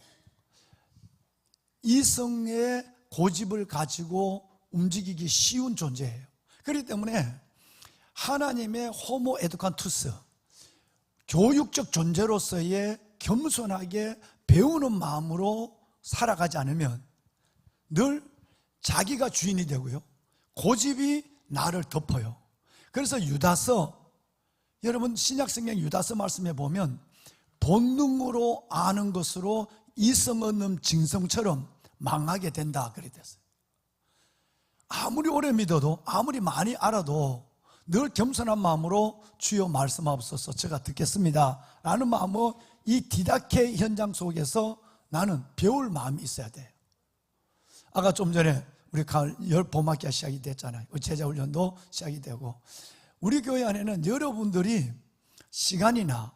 이성의 고집을 가지고 움직이기 쉬운 존재예요. 그렇기 때문에 하나님의 호모 에두칸투스, 교육적 존재로서의 겸손하게 배우는 마음으로 살아가지 않으면 늘 자기가 주인이 되고요, 고집이 나를 덮어요. 그래서 유다서, 여러분 신약성경 유다서 말씀에 보면 본능으로 아는 것으로 이성 없는 짐승처럼 망하게 된다 그랬어요. 아무리 오래 믿어도, 아무리 많이 알아도 늘 겸손한 마음으로 주여 말씀하옵소서, 제가 듣겠습니다 라는 마음으로 이 디다케 현장 속에서 나는 배울 마음이 있어야 돼요. 아까 좀 전에 우리 가을 봄학기가 시작이 됐잖아요. 제자훈련도 시작이 되고, 우리 교회 안에는 여러분들이 시간이나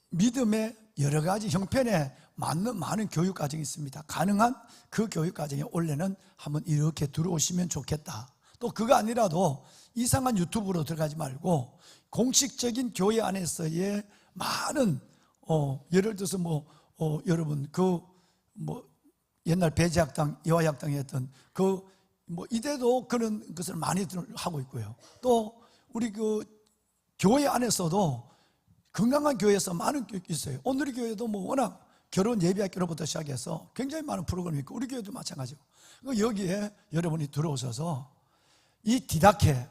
믿음의 여러 가지 형편에 맞는 많은 교육 과정이 있습니다. 가능한 그 교육 과정에 올해는 한번 이렇게 들어오시면 좋겠다. 또 그거 아니라도 이상한 유튜브로 들어가지 말고 공식적인 교회 안에서의 많은 예를 들어서 여러분 옛날 배제학당, 여화학당에 했던 이대도 그런 것을 많이 하고 있고요. 또 우리 교회 안에서도 건강한 교회에서 많은 교육이 있어요. 오늘 교회도 워낙 결혼 예비학교로부터 시작해서 굉장히 많은 프로그램이 있고, 우리 교회도 마찬가지고, 여기에 여러분이 들어오셔서 이 디다케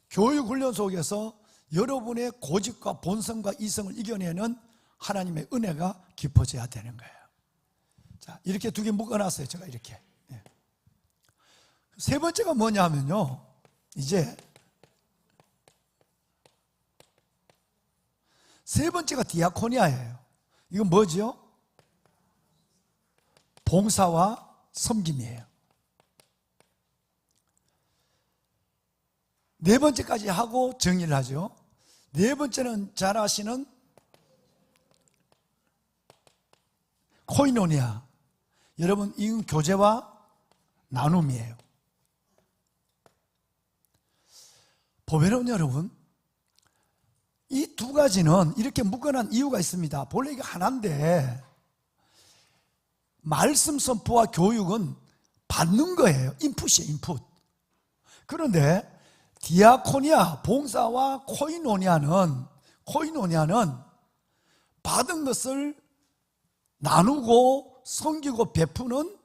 교육훈련 속에서 여러분의 고집과 본성과 이성을 이겨내는 하나님의 은혜가 깊어져야 되는 거예요. 자, 이렇게 두 개 묶어놨어요. 제가 이렇게. 세 번째가 뭐냐 하면요, 이제 세 번째가 디아코니아예요. 이건 뭐지요? 봉사와 섬김이에요. 네 번째까지 하고 정리를 하죠. 네 번째는 잘 아시는 코이노니아. 여러분, 이건 교제와 나눔이에요. 보배로운 여러분, 이 두 가지는 이렇게 묶어놓은 이유가 있습니다. 본래 이게 하나인데, 말씀 선포와 교육은 받는 거예요. 인풋이에요, 인풋. 그런데 디아코니아, 봉사와 코이노니아는 받은 것을 나누고 섬기고 베푸는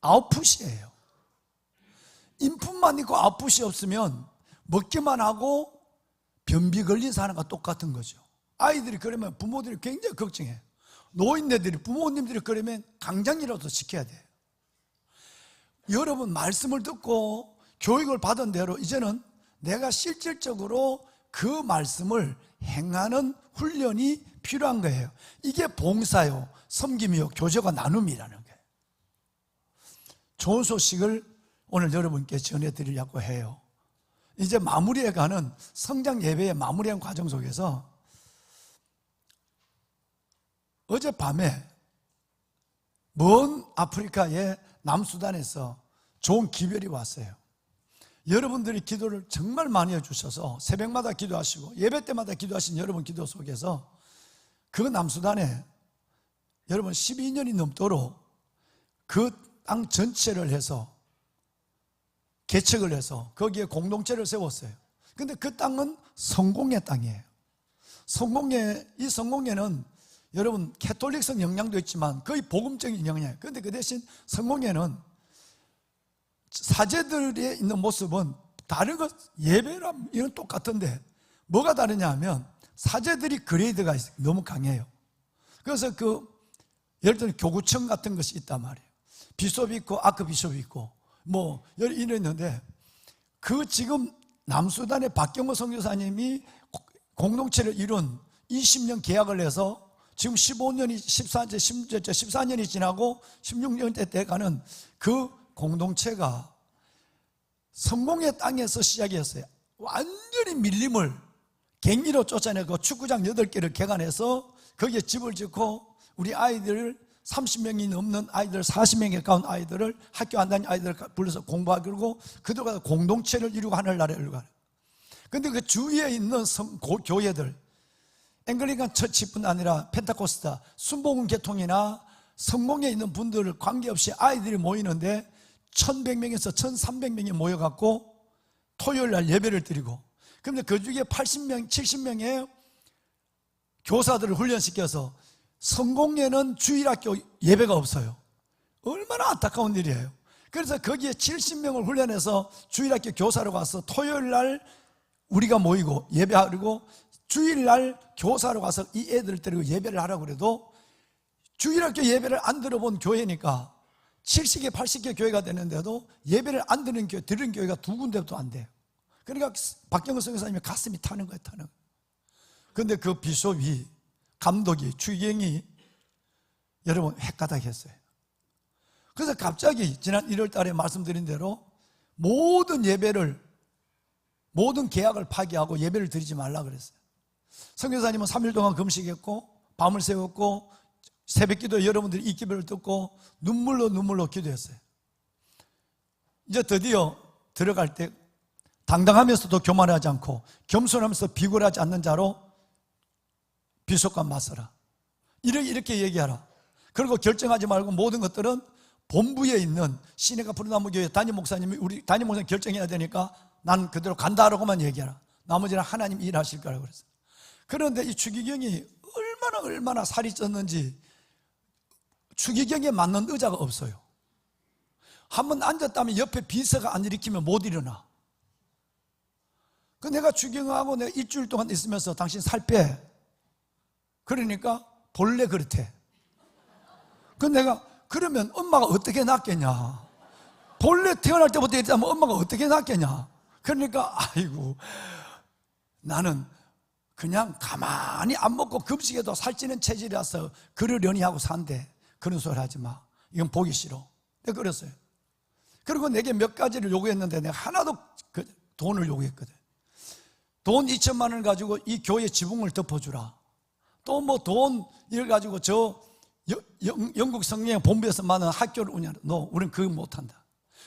아웃풋이에요. 인풋만 있고 아웃풋이 없으면 먹기만 하고 변비 걸린 사람과 똑같은 거죠. 아이들이 그러면 부모들이 굉장히 걱정해요. 노인네들이, 부모님들이 그러면 강장이라도 시켜야 돼요. 여러분, 말씀을 듣고 교육을 받은 대로 이제는 내가 실질적으로 그 말씀을 행하는 훈련이 필요한 거예요. 이게 봉사요, 섬김이요, 교제와 나눔이라는 거예요. 좋은 소식을 오늘 여러분께 전해드리려고 해요. 이제 마무리해가는 성장 예배의 마무리한 과정 속에서 어젯밤에 먼 아프리카의 남수단에서 좋은 기별이 왔어요. 여러분들이 기도를 정말 많이 해주셔서 새벽마다 기도하시고 예배 때마다 기도하신 여러분 기도 속에서 그 남수단에 여러분 12년이 넘도록 그 땅 전체를 해서 개척을 해서 거기에 공동체를 세웠어요. 근데 그 땅은 성공의 땅이에요. 이 성공회는 여러분 캐톨릭성 영향도 있지만 거의 복음적인 영향이에요. 그런데 그 대신 성공회는 사제들의 있는 모습은 다른 것, 예배랑 이런 똑같은데 뭐가 다르냐 하면 사제들이 그레이드가 너무 강해요. 그래서 예를 들면 교구청 같은 것이 있단 말이에요. 비숍이 있고 아크비숍이 있고 뭐 이런 있는데 지금 남수단의 박경호 선교사님이 공동체를 이룬 20년 계약을 해서 지금 15년이 14년이 지나고 16년째 돼가는 그 공동체가 성공의 땅에서 시작했어요. 완전히 밀림을 갱리로 쫓아내고 축구장 8개를 개간해서 거기에 집을 짓고 우리 아이들을 30명이 넘는 아이들, 40명에 가까운 아이들을 학교 안 다니는 아이들을 불러서 공부하고 그들과 공동체를 이루고 하늘나라를 이루고 하는. 그런데 그 주위에 있는 교회들, 앵글리칸 처치뿐 아니라 펜타코스타, 순복음 계통이나 성공에 있는 분들을 관계없이 아이들이 모이는데 1100명에서 1300명이 모여갖고 토요일 날 예배를 드리고, 그런데 그 중에 80명, 70명의 교사들을 훈련시켜서 성공회는 주일학교 예배가 없어요. 얼마나 안타까운 일이에요. 그래서 거기에 70명을 훈련해서 주일학교 교사로 가서 토요일 날 우리가 모이고 예배하고 주일날 교사로 가서 이 애들을 데리고 예배를 하라고 그래도 주일학교 예배를 안 들어본 교회니까 70개, 80개 교회가 되는데도 예배를 안 들은 교회가 2군데도 안 돼요. 그러니까 박경호 선교사님이 가슴이 타는 거예요, 타는. 그런데 그 비숍이, 감독이, 추경이 여러분 헷가닥했어요. 그래서 갑자기 지난 1월 달에 말씀드린 대로 모든 계약을 파기하고 예배를 드리지 말라 그랬어요. 선교사님은 3일 동안 금식했고 밤을 새웠고 새벽기도 여러분들이 이 기도를 듣고 눈물로 기도했어요. 이제 드디어 들어갈 때 당당하면서도 교만하지 않고 겸손하면서 비굴하지 않는 자로 비숍과 맞서라. 이렇게 얘기하라. 그리고 결정하지 말고 모든 것들은 본부에 있는 시내가 푸른나무교회 담임 목사님이 우리 담임 목사님 결정해야 되니까 난 그대로 간다라고만 얘기하라. 나머지는 하나님 일하실 거라고 그랬어요. 그런데 이 추기경이 얼마나 살이 쪘는지 추기경에 맞는 의자가 없어요. 한번 앉았다면 옆에 비서가 안 일으키면 못 일어나. 그 내가 추기경하고 내가 일주일 동안 있으면서 당신 살 빼. 그러니까 본래 그렇대. 그 내가 그러면 엄마가 어떻게 낳겠냐. 본래 태어날 때부터 이랬다면 엄마가 어떻게 낳겠냐. 그러니까 아이고 나는 그냥 가만히 안 먹고 급식해도 살찌는 체질이라서 그러려니 하고 산대. 그런 소리 하지 마. 이건 보기 싫어. 내가 그랬어요. 그리고 내게 몇 가지를 요구했는데 내가 하나도 돈을 요구했거든. 돈 2천만 원을 가지고 이 교회 지붕을 덮어주라. 또 뭐 돈 이걸 가지고 저 영국 성령 본부에서 많은 학교를 운영하라. 우리는 그거 못한다.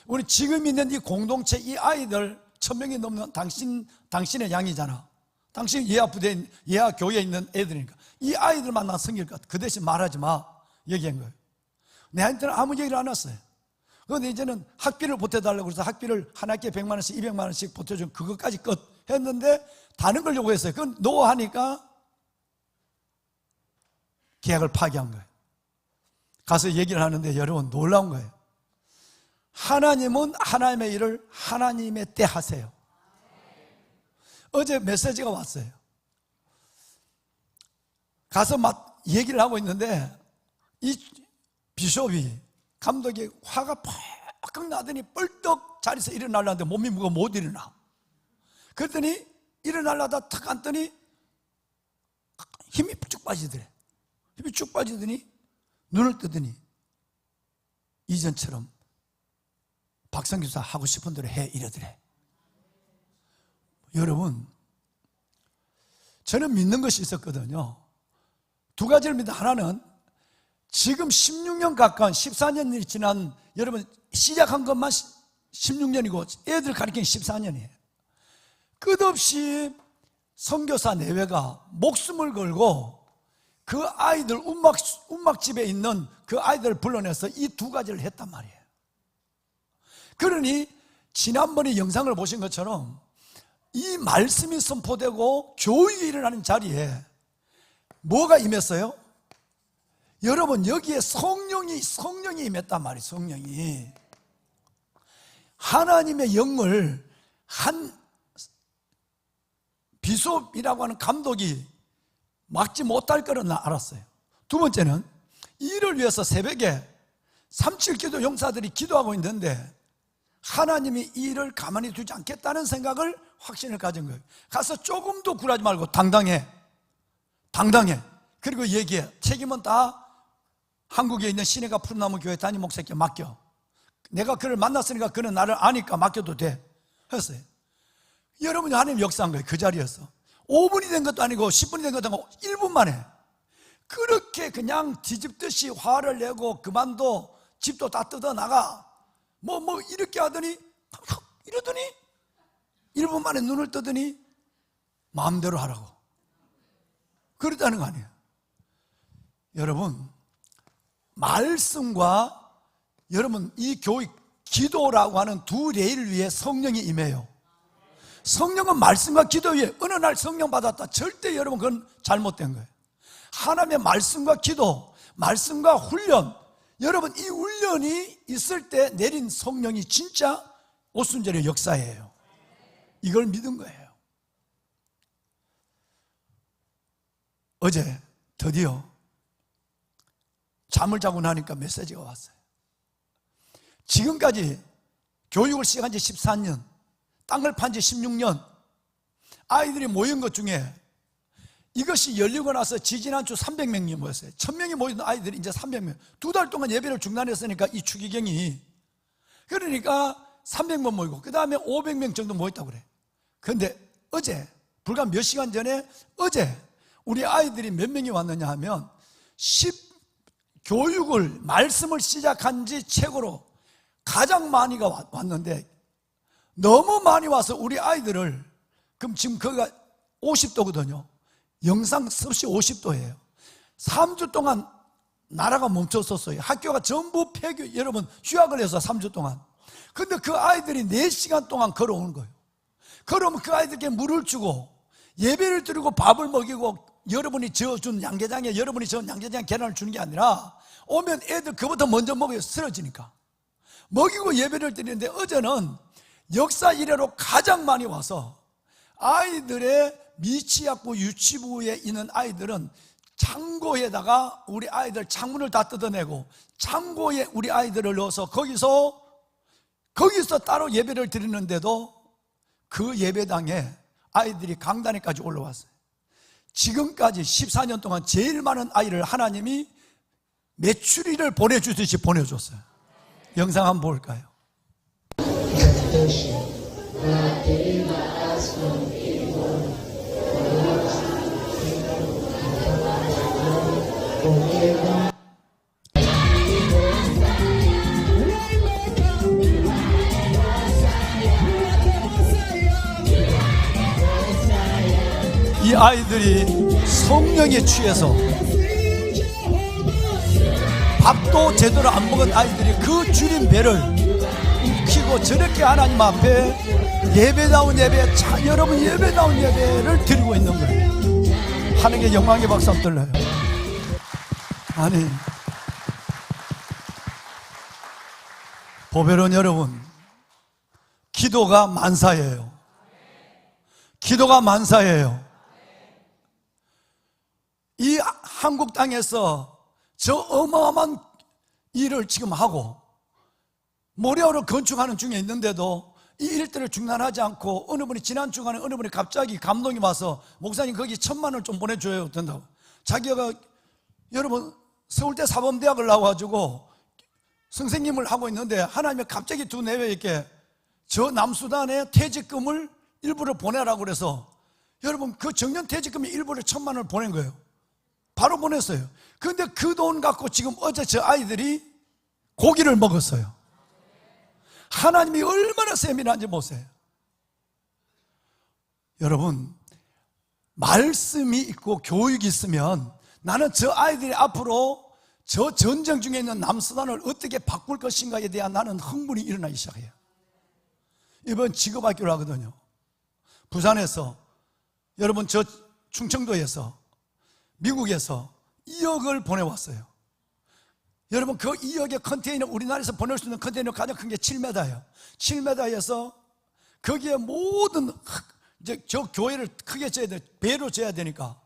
우리 지금 있는 이 공동체 이 아이들 1000명이 넘는 당신의 양이잖아. 당신 예하 교회에 있는 애들이니까 이 아이들만 난 섬길 것 같아. 그 대신 말하지 마. 얘기한 거예요. 내한테는 아무 얘기를 안 했어요. 그런데 이제는 학비를 보태달라고 해서 학비를 한 학기에 100만 원씩 200만 원씩 보태준 그것까지 끝 했는데 다른 걸 요구했어요. 그건 노하니까 계약을 파기한 거예요. 가서 얘기를 하는데 여러분 놀라운 거예요. 하나님은 하나님의 일을 하나님의 때 하세요. 어제 메시지가 왔어요. 가서 막 얘기를 하고 있는데 이 비숍이 감독이 화가 팍 나더니 뻘떡 자리에서 일어나려는데 몸이 무거워 못 일어나. 그랬더니 일어나려다 탁 앉더니 힘이 쭉 빠지더래. 힘이 쭉 빠지더니 눈을 뜨더니 이전처럼 박성규 사 하고 싶은 대로 해 이러더래. 여러분, 저는 믿는 것이 있었거든요. 두 가지를 믿는, 하나는 지금 16년 가까운 14년이 지난, 여러분 시작한 것만 16년이고 애들 가르치는 14년이에요. 끝없이 선교사 내외가 목숨을 걸고 그 아이들 운막집에 있는 그 아이들을 불러내서 이 두 가지를 했단 말이에요. 그러니 지난번에 영상을 보신 것처럼 이 말씀이 선포되고 교육이 일어나는 자리에 뭐가 임했어요? 여러분, 여기에 성령이 임했단 말이에요. 성령이 하나님의 영을 한 비숍이라고 하는 감독이 막지 못할 거는 알았어요. 두 번째는 이를 위해서 새벽에 37기도 용사들이 기도하고 있는데 하나님이 이 일을 가만히 두지 않겠다는 생각을, 확신을 가진 거예요. 가서 조금도 굴하지 말고 당당해. 그리고 얘기해. 책임은 다 한국에 있는 시내가 푸른나무 교회 담임 목사께 맡겨. 내가 그를 만났으니까 그는 나를 아니까 맡겨도 돼 했어요. 여러분이 하나님 역사한 거예요. 그 자리에서 5분이 된 것도 아니고 10분이 된 것도 아니고 1분 만에 그렇게 그냥 뒤집듯이 화를 내고 그만둬 집도 다 뜯어나가 뭐 이렇게 하더니 이러더니 1분 만에 눈을 뜨더니 마음대로 하라고 그랬다는 거 아니에요. 여러분, 말씀과 여러분 이 교육, 기도라고 하는 두 레일 위에 성령이 임해요. 성령은 말씀과 기도 위에 어느 날 성령 받았다. 절대 여러분 그건 잘못된 거예요. 하나님의 말씀과 기도, 말씀과 훈련, 여러분 이 훈련이 있을 때 내린 성령이 진짜 오순절의 역사예요. 이걸 믿은 거예요. 어제 드디어 잠을 자고 나니까 메시지가 왔어요. 지금까지 교육을 시작한 지 14년, 땅을 판 지 16년, 아이들이 모인 것 중에 이것이 열리고 나서 지지난주 300명이 모였어요. 1000명이 모인 아이들이 이제 300명. 2달 동안 예배를 중단했으니까 이 추기경이. 그러니까 300명 모이고 그 다음에 500명 정도 모였다고 그래. 그런데 어제, 불과 몇 시간 전에 어제 우리 아이들이 몇 명이 왔느냐 하면 교육을, 말씀을 시작한 지 최고로 가장 많이가 왔는데 너무 많이 와서 우리 아이들을, 그럼 지금 거기가 50도거든요. 영상 섭씨 50도예요. 3주 동안 나라가 멈췄었어요. 학교가 전부 폐교, 여러분 휴학을 해서 3주 동안. 근데 그 아이들이 4시간 동안 걸어오는 거예요. 그러면 그 아이들께 물을 주고 예배를 드리고 밥을 먹이고 여러분이 저어준 양계장에 여러분이 저은 양계장 계란을 주는 게 아니라 오면 애들 그보다 먼저 먹어요. 쓰러지니까. 먹이고 예배를 드리는데 어제는 역사 이래로 가장 많이 와서 아이들의 미취학부 유치부에 있는 아이들은 창고에다가 우리 아이들 창문을 다 뜯어내고 창고에 우리 아이들을 넣어서 거기서 따로 예배를 드리는데도 그 예배당에 아이들이 강단에까지 올라왔어요. 지금까지 14년 동안 제일 많은 아이를 하나님이 메추리를 보내주듯이 보내줬어요. 영상 한번 볼까요? 이 아이들이 성령에 취해서 밥도 제대로 안 먹은 아이들이 그 줄인 배를 움키고 저렇게 하나님 앞에 예배다운 예배, 여러분 예배다운 예배를 드리고 있는 거예요. 하나님께 영광의 박수 한번 들려요. 아니, 보배론 여러분, 기도가 만사예요. 기도가 만사예요. 이 한국 땅에서 저 어마어마한 일을 지금 하고 모래우를 건축하는 중에 있는데도 이 일들을 중단하지 않고 어느 분이 지난 주간에 어느 분이 갑자기 감동이 와서 목사님 거기 1000만 원 좀 보내줘야 된다고. 자기가 여러분 서울대 사범대학을 나와가지고 선생님을 하고 있는데 하나님이 갑자기 두 내외에게 저 남수단에 퇴직금을 일부를 보내라고 그래서 여러분 그 정년 퇴직금의 일부를 1,000만 원을 보낸 거예요. 바로 보냈어요. 그런데 그 돈 갖고 지금 어제 저 아이들이 고기를 먹었어요. 하나님이 얼마나 세밀한지 보세요. 여러분, 말씀이 있고 교육이 있으면 나는 저 아이들이 앞으로 저 전쟁 중에 있는 남수단을 어떻게 바꿀 것인가에 대한 나는 흥분이 일어나기 시작해요. 이번 직업학교를 하거든요. 부산에서, 여러분 저 충청도에서, 미국에서 2억을 보내왔어요. 여러분 그 2억의 컨테이너, 우리나라에서 보낼 수 있는 컨테이너 가장 큰 게 7m예요. 7m에서 거기에 모든 이제 저 교회를 크게 져야 돼. 배로 져야 되니까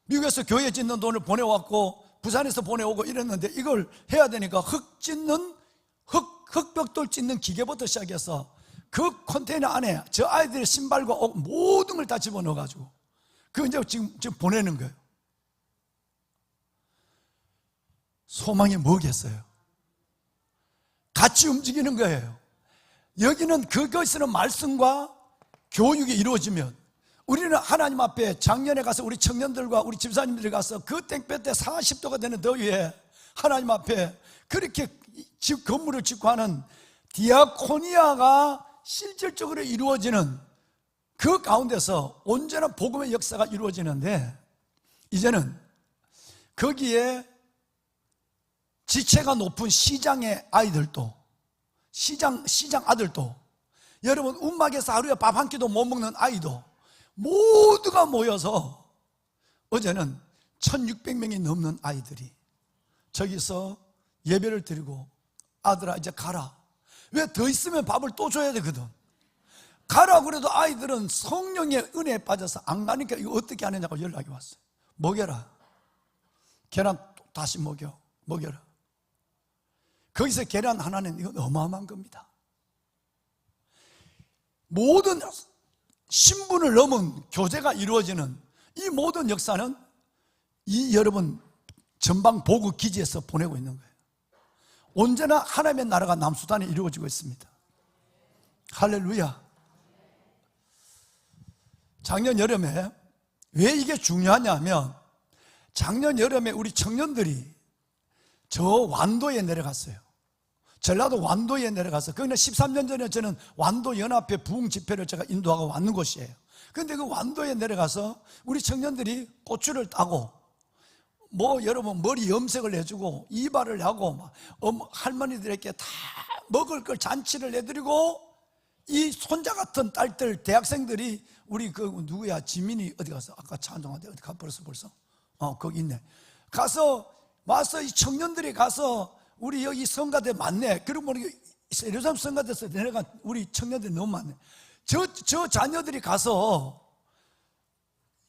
미국에서 교회 짓는 돈을 보내왔고 부산에서 보내오고 이랬는데 이걸 해야 되니까 흙벽돌 찢는 기계부터 시작해서 그 컨테이너 안에 저 아이들의 신발과 옷 모든 걸 다 집어넣어가지고 그 이제 지금 보내는 거예요. 소망이 뭐겠어요? 같이 움직이는 거예요. 여기는 그것은 말씀과 교육이 이루어지면 우리는 하나님 앞에 작년에 가서 우리 청년들과 우리 집사님들이 가서 그 땡볕에 40도가 되는 더위에 하나님 앞에 그렇게 집 건물을 짓고 하는 디아코니아가 실질적으로 이루어지는 그 가운데서 온전한 복음의 역사가 이루어지는데 이제는 거기에 지체가 높은 시장의 아이들도 시장 아들도 여러분 움막에서 하루에 밥 한 끼도 못 먹는 아이도 모두가 모여서 어제는 1600명이 넘는 아이들이 저기서 예배를 드리고 아들아 이제 가라. 왜 더 있으면 밥을 또 줘야 되거든. 가라 그래도 아이들은 성령의 은혜에 빠져서 안 가니까 이거 어떻게 하느냐고 연락이 왔어요. 먹여라. 계란 다시 먹여라. 거기서 계란 하나는 이건 어마어마한 겁니다. 모든 신분을 넘은 교제가 이루어지는 이 모든 역사는 이 여러분 전방 보급 기지에서 보내고 있는 거예요. 언제나 하나님의 나라가 남수단에 이루어지고 있습니다. 할렐루야. 작년 여름에 왜 이게 중요하냐면 작년 여름에 우리 청년들이 저 완도에 내려갔어요. 전라도 완도에 내려가서 거기는 13년 전에 저는 완도 연합회 부흥 집회를 제가 인도하고 왔는 곳이에요. 그런데 그 완도에 내려가서 우리 청년들이 고추를 따고 여러분 머리 염색을 해주고 이발을 하고 할머니들에게 다 먹을 걸 잔치를 내드리고 이 손자 같은 딸들 대학생들이 우리 누구야 지민이 어디 갔어? 아까 차 한동안데 어디 가버렸어 벌써? 거기 있네. 와서 이 청년들이 가서 우리 여기 성가대 많네. 그리고 예루살렘 성가대에서 내려간 우리 청년들이 너무 많네. 저 자녀들이 가서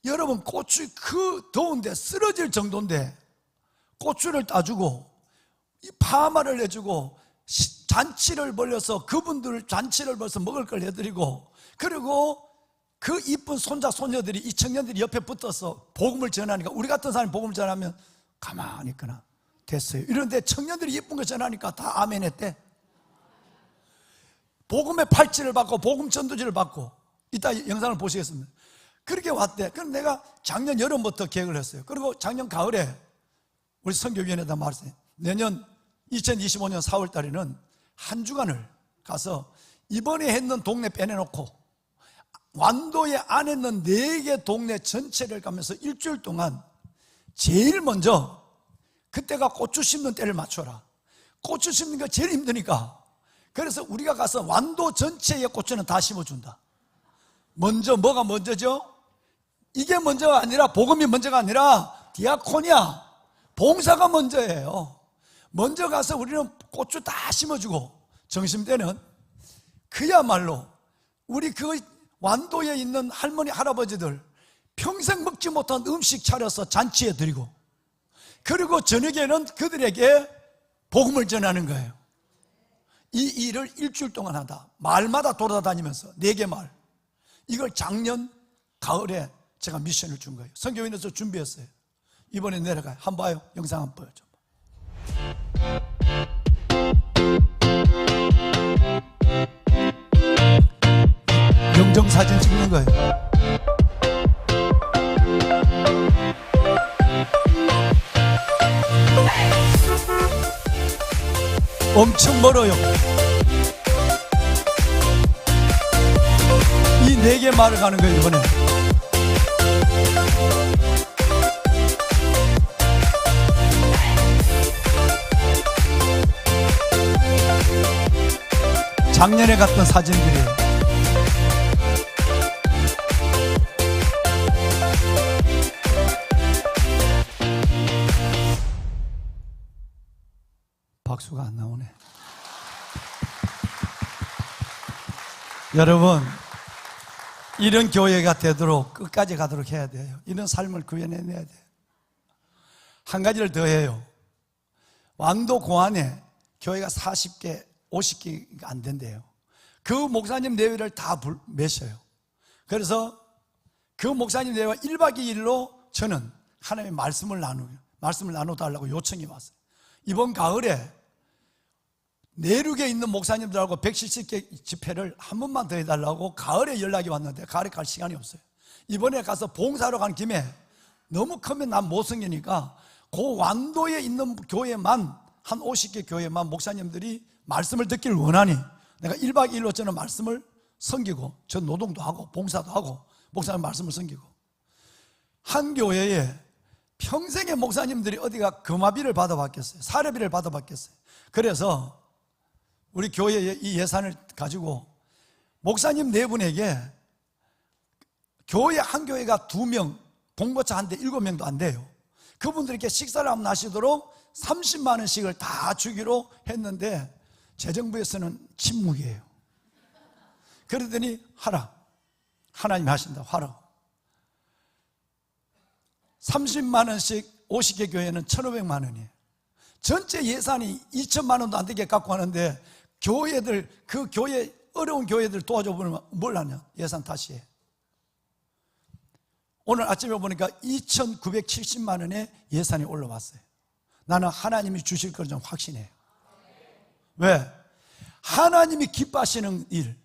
여러분 고추 그 더운데 쓰러질 정도인데 고추를 따주고 이 파마를 해주고 잔치를 벌려서 그분들 잔치를 벌여서 먹을 걸 해드리고 그리고 그 이쁜 손자 손녀들이 이 청년들이 옆에 붙어서 복음을 전하니까 우리 같은 사람이 복음을 전하면 가만히 있거나 됐어요. 이런데 청년들이 이쁜 거 전하니까 다 아멘 했대. 복음의 팔찌를 받고 복음 전도지를 받고 이따 영상을 보시겠습니다. 그렇게 왔대. 그럼 내가 작년 여름부터 계획을 했어요. 그리고 작년 가을에 우리 선교위원회에다 말했어요. 내년 2025년 4월 달에는 한 주간을 가서 이번에 했는 동네 빼내놓고 완도에 안 했는 4개 동네 전체를 가면서 일주일 동안 제일 먼저 그때가 고추 심는 때를 맞춰라. 고추 심는 게 제일 힘드니까. 그래서 우리가 가서 완도 전체의 고추는 다 심어준다. 먼저 뭐가 먼저죠? 이게 먼저가 아니라 복음이 먼저가 아니라 디아코니아 봉사가 먼저예요. 먼저 가서 우리는 고추 다 심어주고 점심때는 그야말로 우리 그 완도에 있는 할머니 할아버지들 평생 먹지 못한 음식 차려서 잔치에 드리고 그리고 저녁에는 그들에게 복음을 전하는 거예요. 이 일을 일주일 동안 하다 마을마다 돌아다니면서 4개 마을 이걸 작년 가을에 제가 미션을 준 거예요. 선교인에서 준비했어요. 이번에 내려가요. 한번 봐요. 영상 한번 보여줘. 기념사진 찍는 거예요. 엄청 멀어요. 이 4개 마을 가는 거예요, 이번에. 작년에 갔던 사진들이에요. 박수가 안 나오네. 여러분, 이런 교회가 되도록 끝까지 가도록 해야 돼요. 이런 삶을 구현해내야 돼요. 한 가지를 더 해요. 완도 고안에 교회가 40개, 50개가 안 된대요. 그 목사님 내외를 다 매셔요. 그래서 그 목사님 내외와 1박 2일로 저는 하나님의 말씀을 나눠달라고 요청이 왔어요. 이번 가을에 내륙에 있는 목사님들하고 170개 집회를 한 번만 더 해달라고 가을에 연락이 왔는데 가을에 갈 시간이 없어요. 이번에 가서 봉사하러 간 김에 너무 크면 난 못 섬기니까 그 완도에 있는 교회만 한 50개 교회만 목사님들이 말씀을 듣기를 원하니 내가 1박 2일로 저는 말씀을 섬기고 저 노동도 하고 봉사도 하고 목사님 말씀을 섬기고 한 교회에 평생의 목사님들이 어디가 금화비를 받아봤겠어요? 사례비를 받아봤겠어요? 그래서 우리 교회의 이 예산을 가지고 목사님 4분에게 교회 한 교회가 2명, 봉고차 한 대 7명도 안 돼요. 그분들에게 식사를 한번 하시도록 30만 원씩을 다 주기로 했는데 재정부에서는 침묵이에요. 그러더니 하라. 하나님이 하신다. 하라. 30만 원씩 50개 교회는 1,500만 원이에요. 전체 예산이 2천만 원도 안 되게 갖고 하는데 교회들, 그 교회, 어려운 교회들 도와줘보면 뭘 하냐? 예산 다시 해. 오늘 아침에 보니까 2,970만 원의 예산이 올라왔어요. 나는 하나님이 주실 걸 좀 확신해요. 왜? 하나님이 기뻐하시는 일,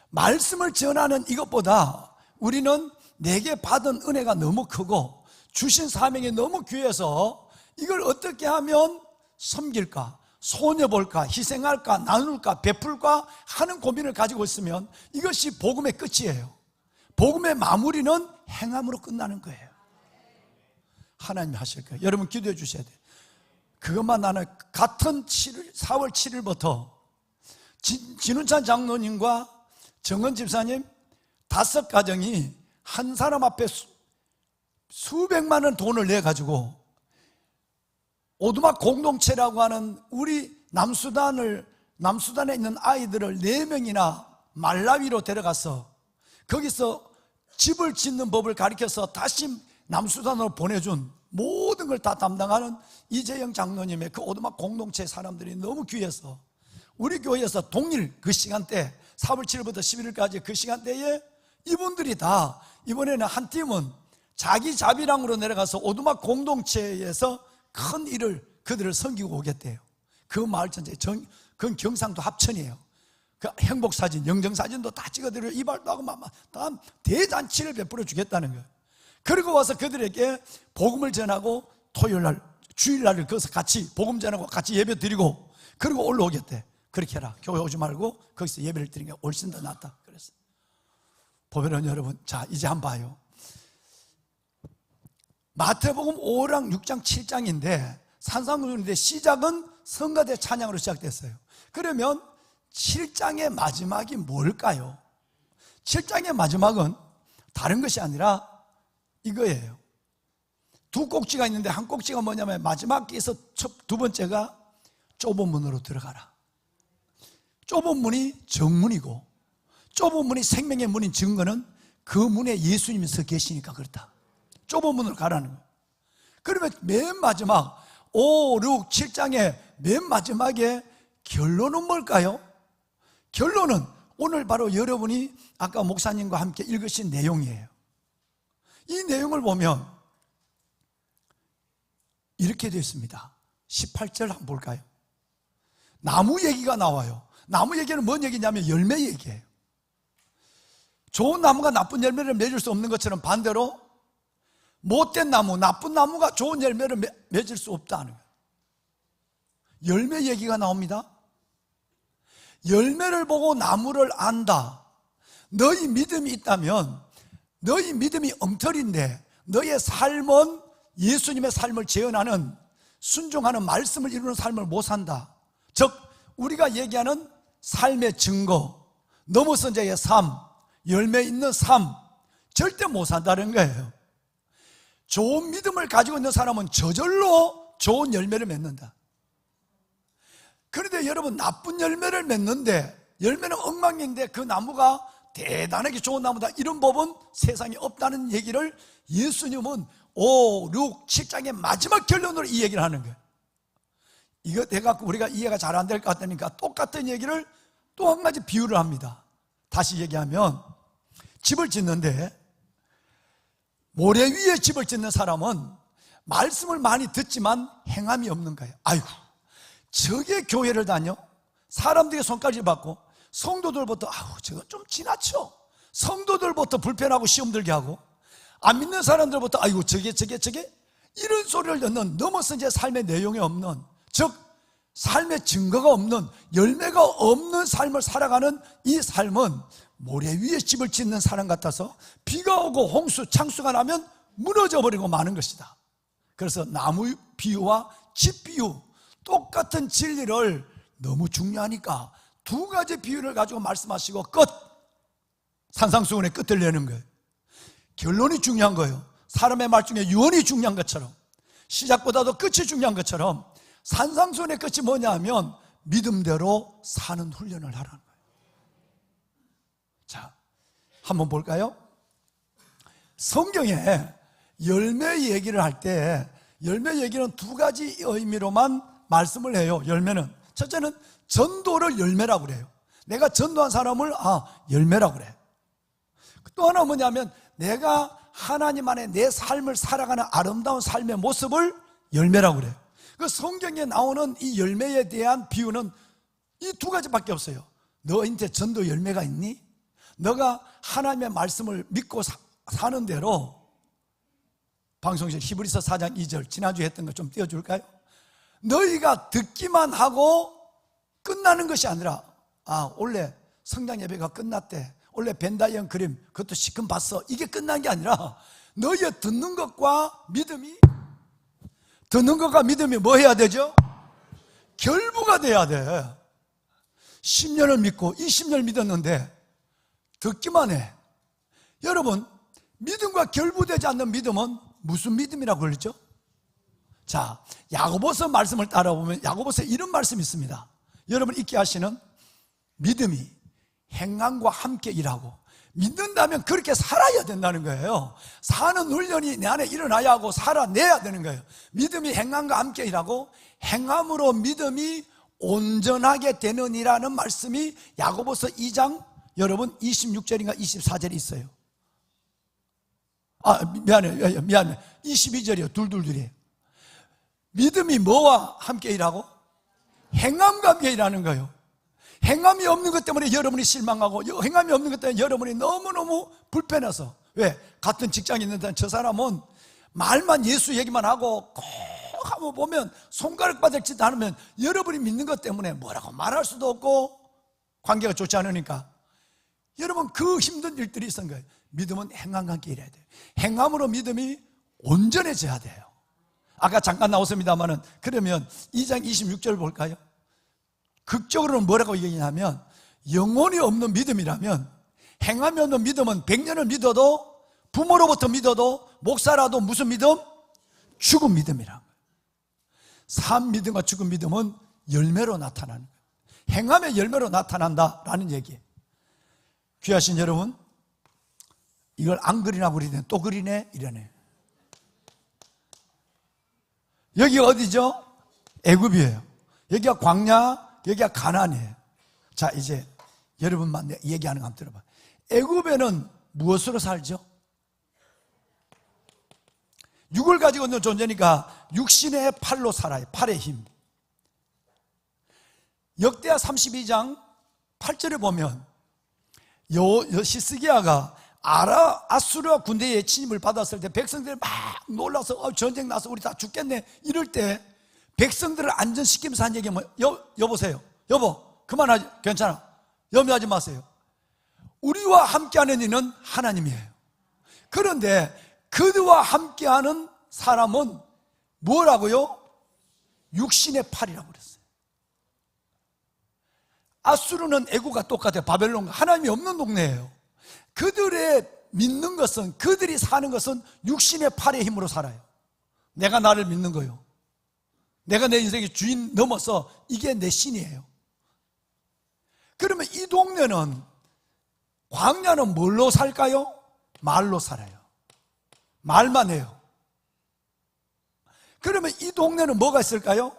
말씀을 전하는 이것보다 우리는 내게 받은 은혜가 너무 크고 주신 사명이 너무 귀해서 이걸 어떻게 하면 섬길까, 손해볼까, 희생할까, 나눌까, 베풀까 하는 고민을 가지고 있으면 이것이 복음의 끝이에요. 복음의 마무리는 행함으로 끝나는 거예요. 하나님이 하실 거예요. 여러분 기도해 주셔야 돼요. 그것만 나는 같은 4월 7일부터 진운찬 장로님과 정은 집사님 5가정이 한 사람 앞에 수백만 원 돈을 내가지고 오두막 공동체라고 하는 우리 남수단에 있는 아이들을 4명이나 말라위로 데려가서 거기서 집을 짓는 법을 가르쳐서 다시 남수단으로 보내준 모든 걸 다 담당하는 이재영 장로님의 그 오두막 공동체 사람들이 너무 귀해서 우리 교회에서 동일 그 시간대 4월 7일부터 11일까지 그 시간대에 이분들이 다 이번에는 한 팀은 자기 자비랑으로 내려가서 오두막 공동체에서 큰 일을 그들을 섬기고 오겠대요. 그 마을 전체 그건 경상도 합천이에요. 그 행복사진, 영정사진도 다 찍어드리고 이발도 하고 다 대잔치를 베풀어 주겠다는 거예요. 그리고 와서 그들에게 복음을 전하고 토요일날, 주일날을 거기서 같이 복음 전하고 같이 예배 드리고 그리고 올라오겠대. 그렇게 해라. 교회 오지 말고 거기서 예배를 드리는 게 훨씬 더 낫다. 그래서 보면은 여러분, 자 이제 한번 봐요. 마태복음 5장, 6장, 7장인데 산상수훈인데 시작은 성가대 찬양으로 시작됐어요. 그러면 7장의 마지막이 뭘까요? 7장의 마지막은 다른 것이 아니라 이거예요. 2꼭지가 있는데 한 꼭지가 뭐냐면 마지막에서 2번째가 좁은 문으로 들어가라. 좁은 문이 정문이고 좁은 문이 생명의 문인 증거는 그 문에 예수님이 서 계시니까 그렇다. 좁은 문으로 가라는 거예요. 그러면 맨 마지막 5, 6, 7장의 맨 마지막에 결론은 뭘까요? 결론은 오늘 바로 여러분이 아까 목사님과 함께 읽으신 내용이에요. 이 내용을 보면 이렇게 되어 있습니다. 18절 한번 볼까요? 나무 얘기가 나와요. 나무 얘기는 뭔 얘기냐면 열매 얘기예요. 좋은 나무가 나쁜 열매를 맺을 수 없는 것처럼 반대로 못된 나무, 나쁜 나무가 좋은 열매를 맺을 수 없다는 거예요. 열매 얘기가 나옵니다. 열매를 보고 나무를 안다. 너희 믿음이 있다면, 너희 믿음이 엉터리인데 너의 삶은 예수님의 삶을 재현하는, 순종하는 말씀을 이루는 삶을 못 산다. 즉 우리가 얘기하는 삶의 증거, 넘어선 자의 삶, 열매 있는 삶, 절대 못 산다는 거예요. 좋은 믿음을 가지고 있는 사람은 저절로 좋은 열매를 맺는다. 그런데 여러분, 나쁜 열매를 맺는데, 열매는 엉망인데 그 나무가 대단하게 좋은 나무다, 이런 법은 세상에 없다는 얘기를 예수님은 5, 6, 7장의 마지막 결론으로 이 얘기를 하는 거예요. 이거 돼갖고 우리가 이해가 잘 안 될 것 같으니까 똑같은 얘기를 또 한 가지 비유를 합니다. 다시 얘기하면, 집을 짓는데 모래 위에 집을 짓는 사람은 말씀을 많이 듣지만 행함이 없는 거예요. 아이고, 저게 교회를 다녀? 사람들의 손까지 받고, 성도들부터 아우 저거 좀 지나쳐, 성도들부터 불편하고 시험 들게 하고, 안 믿는 사람들부터 아이고 저게 이런 소리를 듣는, 넘어선 제 삶의 내용이 없는, 즉 삶의 증거가 없는, 열매가 없는 삶을 살아가는 이 삶은 모래 위에 집을 짓는 사람 같아서 비가 오고 홍수, 창수가 나면 무너져 버리고 마는 것이다. 그래서 나무 비유와 집 비유, 똑같은 진리를 너무 중요하니까 두 가지 비유를 가지고 말씀하시고 끝! 산상수훈의 끝을 내는 거예요. 결론이 중요한 거예요. 사람의 말 중에 유언이 중요한 것처럼, 시작보다도 끝이 중요한 것처럼 산상수훈의 끝이 뭐냐 하면 믿음대로 사는 훈련을 하라는 거예요. 자, 한번 볼까요? 성경에 열매 얘기를 할 때, 열매 얘기는 두 가지 의미로만 말씀을 해요. 열매는, 첫째는 전도를 열매라고 그래요. 내가 전도한 사람을 열매라고 그래. 또 하나 뭐냐면 내가 하나님 안에 내 삶을 살아가는 아름다운 삶의 모습을 열매라고 그래요. 그 성경에 나오는 이 열매에 대한 비유는 이 두 가지밖에 없어요. 너한테 전도 열매가 있니? 너가 하나님의 말씀을 믿고 사는 대로, 방송실 히브리서 4장 2절 지난주에 했던 거 좀 띄워줄까요? 너희가 듣기만 하고 끝나는 것이 아니라, 원래 성당 예배가 끝났대, 원래 벤다이언 그림 그것도 시큼 봤어, 이게 끝난 게 아니라 너희의 듣는 것과 믿음이 뭐 해야 되죠? 결부가 돼야 돼. 10년을 믿고 20년을 믿었는데 듣기만 해. 여러분, 믿음과 결부되지 않는 믿음은 무슨 믿음이라고 그러죠? 자, 야고보서 말씀을 따라보면 야고보서에 이런 말씀이 있습니다. 여러분 잊게 하시는, 믿음이 행함과 함께 일하고, 믿는다면 그렇게 살아야 된다는 거예요. 사는 훈련이 내 안에 일어나야 하고 살아내야 되는 거예요. 믿음이 행함과 함께 일하고 행함으로 믿음이 온전하게 되느니라는 말씀이 야고보서 2장 여러분 26절인가 24절에 있어요. 미안해 22절이에요. 둘이에요. 믿음이 뭐와 함께 일하고? 행함과 함께 일하는 거예요. 행함이 없는 것 때문에 여러분이 실망하고, 행함이 없는 것 때문에 여러분이 너무너무 불편해서. 왜? 같은 직장에 있는데 저 사람은 말만 예수 얘기만 하고 꼭 한번 보면 손가락 바닥짓도 않으면 여러분이 믿는 것 때문에 뭐라고 말할 수도 없고 관계가 좋지 않으니까 여러분 그 힘든 일들이 있은 거예요. 믿음은 행함과 함께 일해야 돼요. 행함으로 믿음이 온전해져야 돼요. 아까 잠깐 나왔습니다만은, 그러면 2장 26절 볼까요? 극적으로는 뭐라고 얘기하냐면, 영혼이 없는 믿음이라면, 행함이 없는 믿음은 100년을 믿어도, 부모로부터 믿어도, 목사라도 무슨 믿음? 죽은 믿음이라는 거예요. 산 믿음과 죽은 믿음은 열매로 나타나는 거예요. 행함의 열매로 나타난다라는 얘기예요. 귀하신 여러분, 이걸 안 그리나 그리네, 또 그리네, 이러네. 여기가 어디죠? 애굽이에요. 여기가 광야, 여기가 가나안이에요. 자, 이제 여러분만 얘기하는 거 한번 들어봐. 애굽에는 무엇으로 살죠? 육을 가지고 있는 존재니까 육신의 팔로 살아요. 팔의 힘. 역대하 32장 8절에 보면 시스기야가 아수르 군대의 침입을 받았을 때 백성들이 막 놀라서 전쟁 나서 우리 다 죽겠네 이럴 때 백성들을 안전시키면서 한 얘기가 여보세요, 여보 그만하지, 괜찮아, 염려하지 마세요. 우리와 함께하는 이는 하나님이에요. 그런데 그와 함께하는 사람은 뭐라고요? 육신의 팔이라고 그랬어요. 아수르는 애국과 똑같아요. 바벨론과 하나님이 없는 동네예요. 그들의 믿는 것은, 그들이 사는 것은 육신의 팔의 힘으로 살아요. 내가 나를 믿는 거요, 내가 내 인생의 주인 넘어서 이게 내 신이에요. 그러면 이 동네는, 광야는 뭘로 살까요? 말로 살아요. 말만 해요. 그러면 이 동네는 뭐가 있을까요?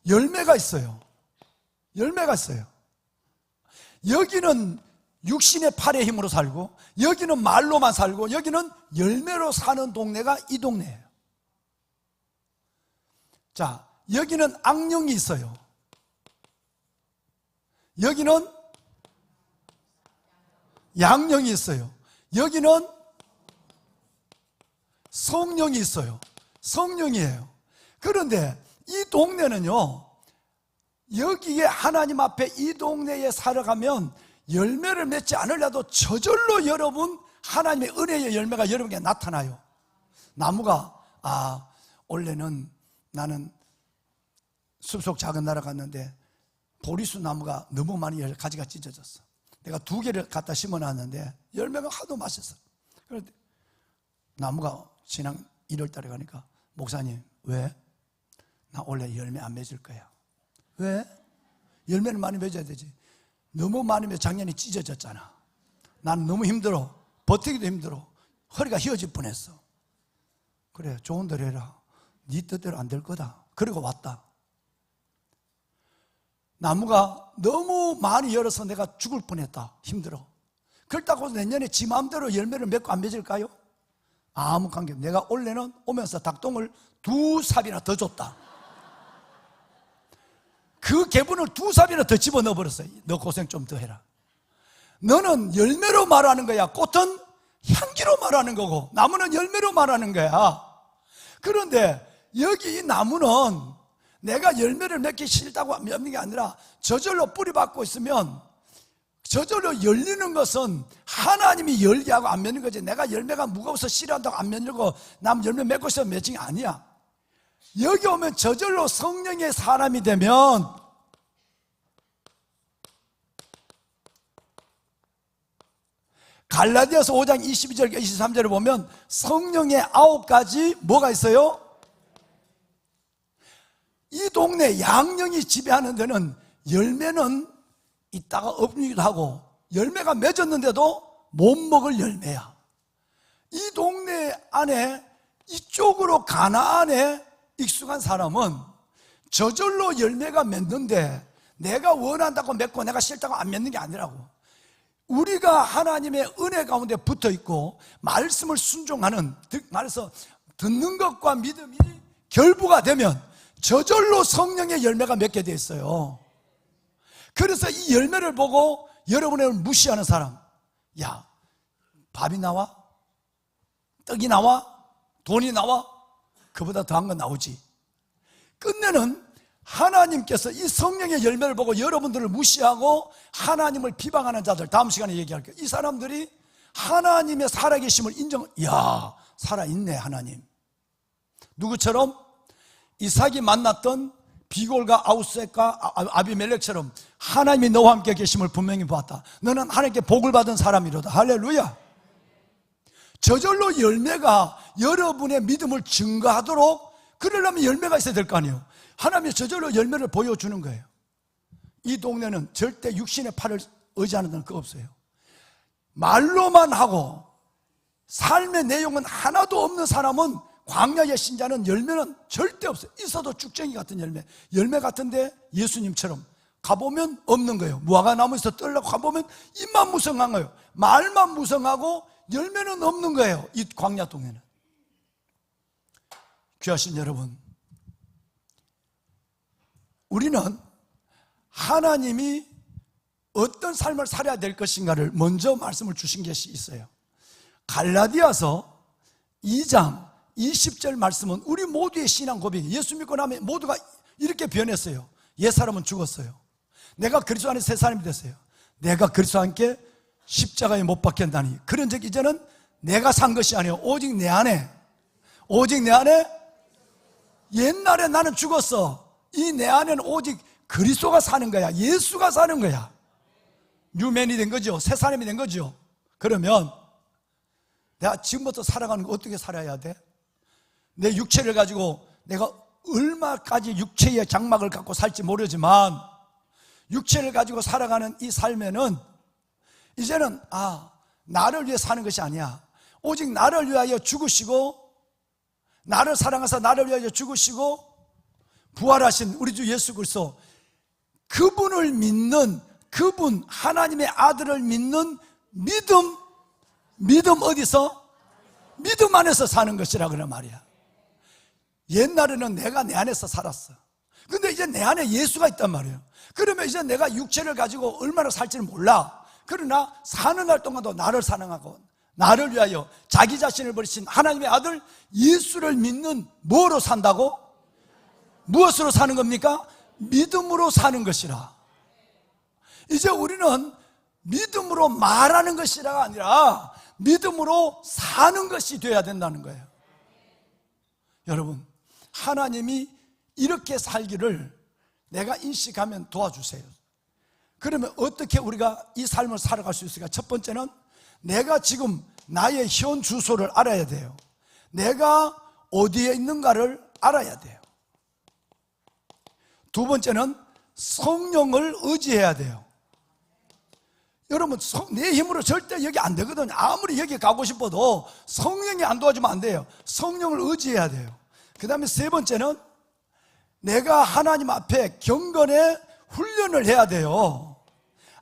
열매가 있어요. 열매가 있어요. 여기는 육신의 팔의 힘으로 살고, 여기는 말로만 살고, 여기는 열매로 사는 동네가 이 동네예요. 자, 여기는 악령이 있어요. 여기는 양령이 있어요. 여기는 성령이 있어요. 성령이에요. 그런데 이 동네는요, 여기에 하나님 앞에 이 동네에 살아가면 열매를 맺지 않으려도 저절로 여러분 하나님의 은혜의 열매가 여러분에게 나타나요. 나무가 원래는 나는 숲속 작은 나라 갔는데 보리수 나무가 너무 많이 가지가 찢어졌어. 내가 2개를 갖다 심어놨는데 열매가 하도 맛있어. 그런데 나무가 지난 1월달에 가니까 목사님 왜? 나 원래 열매 안 맺을 거야. 왜? 열매는 많이 맺어야 되지. 너무 많이 맺어 작년에 찢어졌잖아. 난 너무 힘들어. 버티기도 힘들어. 허리가 휘어질 뻔했어. 그래, 좋은 대로 해라. 네 뜻대로 안 될 거다. 그리고 왔다. 나무가 너무 많이 열어서 내가 죽을 뻔했다. 힘들어. 그렇다고 내년에 지 마음대로 열매를 맺고 안 맺을까요? 아무 관계 없어. 내가 원래는 오면서 닭똥을 2삽이나 더 줬다. 그 개분을 2삽이나 더 집어넣어 버렸어요. 너 고생 좀 더 해라. 너는 열매로 말하는 거야. 꽃은 향기로 말하는 거고, 나무는 열매로 말하는 거야. 그런데 여기 이 나무는 내가 열매를 맺기 싫다고 맺는 게 아니라 저절로 뿌리 받고 있으면 저절로 열리는 것은 하나님이 열게 하고 안 맺는 거지. 내가 열매가 무거워서 싫어한다고 안 맺고 남 열매 맺고 싶어서 맺은 게 아니야. 여기 오면 저절로 성령의 사람이 되면 갈라디아서 5장 22절 23절을 보면 성령의 9가지 뭐가 있어요? 이 동네 양령이 지배하는 데는 열매는 있다가 없기도 하고, 열매가 맺었는데도 못 먹을 열매야. 이 동네 안에 이쪽으로 가나안에 익숙한 사람은 저절로 열매가 맺는데 내가 원한다고 맺고 내가 싫다고 안 맺는 게 아니라고. 우리가 하나님의 은혜 가운데 붙어 있고 말씀을 순종하는, 말해서 듣는 것과 믿음이 결부가 되면 저절로 성령의 열매가 맺게 돼 있어요. 그래서 이 열매를 보고 여러분을 무시하는 사람, 야, 밥이 나와? 떡이 나와? 돈이 나와? 그보다 더한 건 나오지. 끝내는 하나님께서 이 성령의 열매를 보고 여러분들을 무시하고 하나님을 비방하는 자들, 다음 시간에 얘기할게요. 이 사람들이 하나님의 살아계심을 야, 살아있네 하나님. 누구처럼? 이삭이 만났던 비골과 아우셋과 아비멜렉처럼 하나님이 너와 함께 계심을 분명히 보았다. 너는 하나님께 복을 받은 사람이로다. 할렐루야. 저절로 열매가 여러분의 믿음을 증거하도록, 그러려면 열매가 있어야 될 거 아니에요. 하나님이 저절로 열매를 보여주는 거예요. 이 동네는 절대 육신의 팔을 의지하는 데는 그거 없어요. 말로만 하고 삶의 내용은 하나도 없는 사람은, 광야의 신자는 열매는 절대 없어요. 있어도 쭉쟁이 같은 열매. 열매 같은데 예수님처럼 가보면 없는 거예요. 무화과 나무에서 떨려고 가보면 입만 무성한 거예요. 말만 무성하고 열매는 없는 거예요. 이 광야 동네는. 귀하신 여러분, 우리는 하나님이 어떤 삶을 살아야 될 것인가를 먼저 말씀을 주신 것이 있어요. 갈라디아서 2장 20절 말씀은 우리 모두의 신앙 고백이, 예수 믿고 나면 모두가 이렇게 변했어요. 옛사람은 죽었어요. 내가 그리스도 안에 새 사람이 됐어요. 내가 그리스도와 함께 십자가에 못 박혔다니, 그런 적 이제는 내가 산 것이 아니에요. 오직 내 안에 옛날에 나는 죽었어. 이 내 안에는 오직 그리스도가 사는 거야. 예수가 사는 거야. 뉴맨이 된 거죠. 새 사람이 된 거죠. 그러면 내가 지금부터 살아가는 거 어떻게 살아야 돼? 내 육체를 가지고 내가 얼마까지 육체의 장막을 갖고 살지 모르지만, 육체를 가지고 살아가는 이 삶에는 이제는 나를 위해 사는 것이 아니야. 오직 나를 위하여 죽으시고, 나를 사랑하사 나를 위하여 죽으시고 부활하신 우리 주 예수 그리스도, 그분을 믿는, 그분 하나님의 아들을 믿는 믿음 어디서? 믿음 안에서 사는 것이라 그런 말이야. 옛날에는 내가 내 안에서 살았어. 근데 이제 내 안에 예수가 있단 말이에요. 그러면 이제 내가 육체를 가지고 얼마나 살지는 몰라. 그러나 사는 날 동안도 나를 사랑하고 나를 위하여 자기 자신을 버리신 하나님의 아들 예수를 믿는, 뭐로 산다고? 무엇으로 사는 겁니까? 믿음으로 사는 것이라. 이제 우리는 믿음으로 말하는 것이라가 아니라 믿음으로 사는 것이 되어야 된다는 거예요. 여러분, 하나님이 이렇게 살기를 내가 인식하면 도와주세요. 그러면 어떻게 우리가 이 삶을 살아갈 수 있을까? 첫 번째는 내가 지금 나의 현 주소를 알아야 돼요. 내가 어디에 있는가를 알아야 돼요. 두 번째는 성령을 의지해야 돼요. 여러분, 내 힘으로 절대 여기 안 되거든요. 아무리 여기 가고 싶어도 성령이 안 도와주면 안 돼요. 성령을 의지해야 돼요. 그 다음에 세 번째는 내가 하나님 앞에 경건의 훈련을 해야 돼요.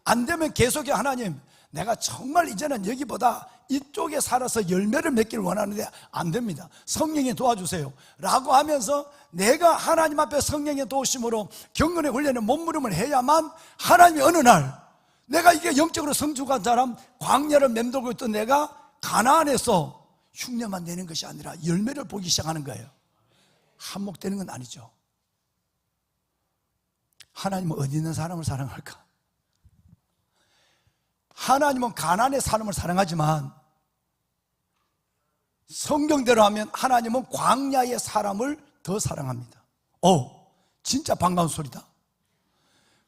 안 되면 계속해, 하나님, 내가 정말 이제는 여기보다 이쪽에 살아서 열매를 맺기를 원하는데 안 됩니다. 성령이 도와주세요 라고 하면서 내가 하나님 앞에 성령의 도우심으로 경건의 훈련에 몸부림을 해야만, 하나님이 어느 날 내가 이게 영적으로 성숙한 사람, 광야를 맴돌고 있던 내가 가나안에서 흉내만 내는 것이 아니라 열매를 보기 시작하는 거예요. 한몫되는 건 아니죠. 하나님은 어디 있는 사람을 사랑할까? 하나님은 가나안의 사람을 사랑하지만 성경대로 하면 하나님은 광야의 사람을 더 사랑합니다. 진짜 반가운 소리다.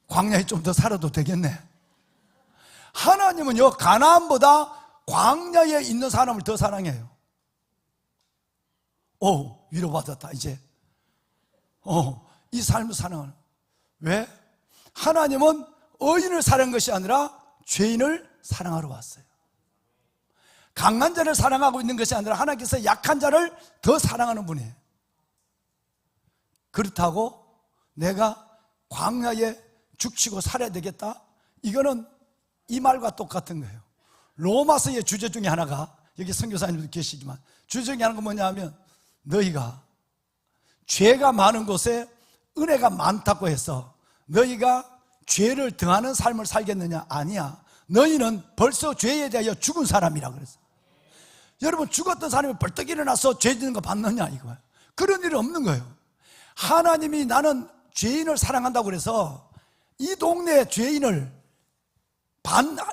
광야에 좀 더 살아도 되겠네. 하나님은요, 가나안보다 광야에 있는 사람을 더 사랑해요. 위로받았다. 이제 이 삶을 사랑하는. 왜? 하나님은 의인을 사랑한 것이 아니라 죄인을 사랑하러 왔어요. 강한 자를 사랑하고 있는 것이 아니라 하나님께서 약한 자를 더 사랑하는 분이에요. 그렇다고 내가 광야에 죽치고 살아야 되겠다? 이거는 이 말과 똑같은 거예요. 로마서의 주제 중에 하나가, 여기 선교사님도 계시지만 주제 중에 하나가 뭐냐 하면, 너희가 죄가 많은 곳에 은혜가 많다고 해서 너희가 죄를 등하는 삶을 살겠느냐? 아니야. 너희는 벌써 죄에 대하여 죽은 사람이라 그랬어. 여러분, 죽었던 사람이 벌떡 일어나서 죄 짓는 거 받느냐 이거예요. 그런 일은 없는 거예요. 하나님이 나는 죄인을 사랑한다고 그래서 이 동네 죄인을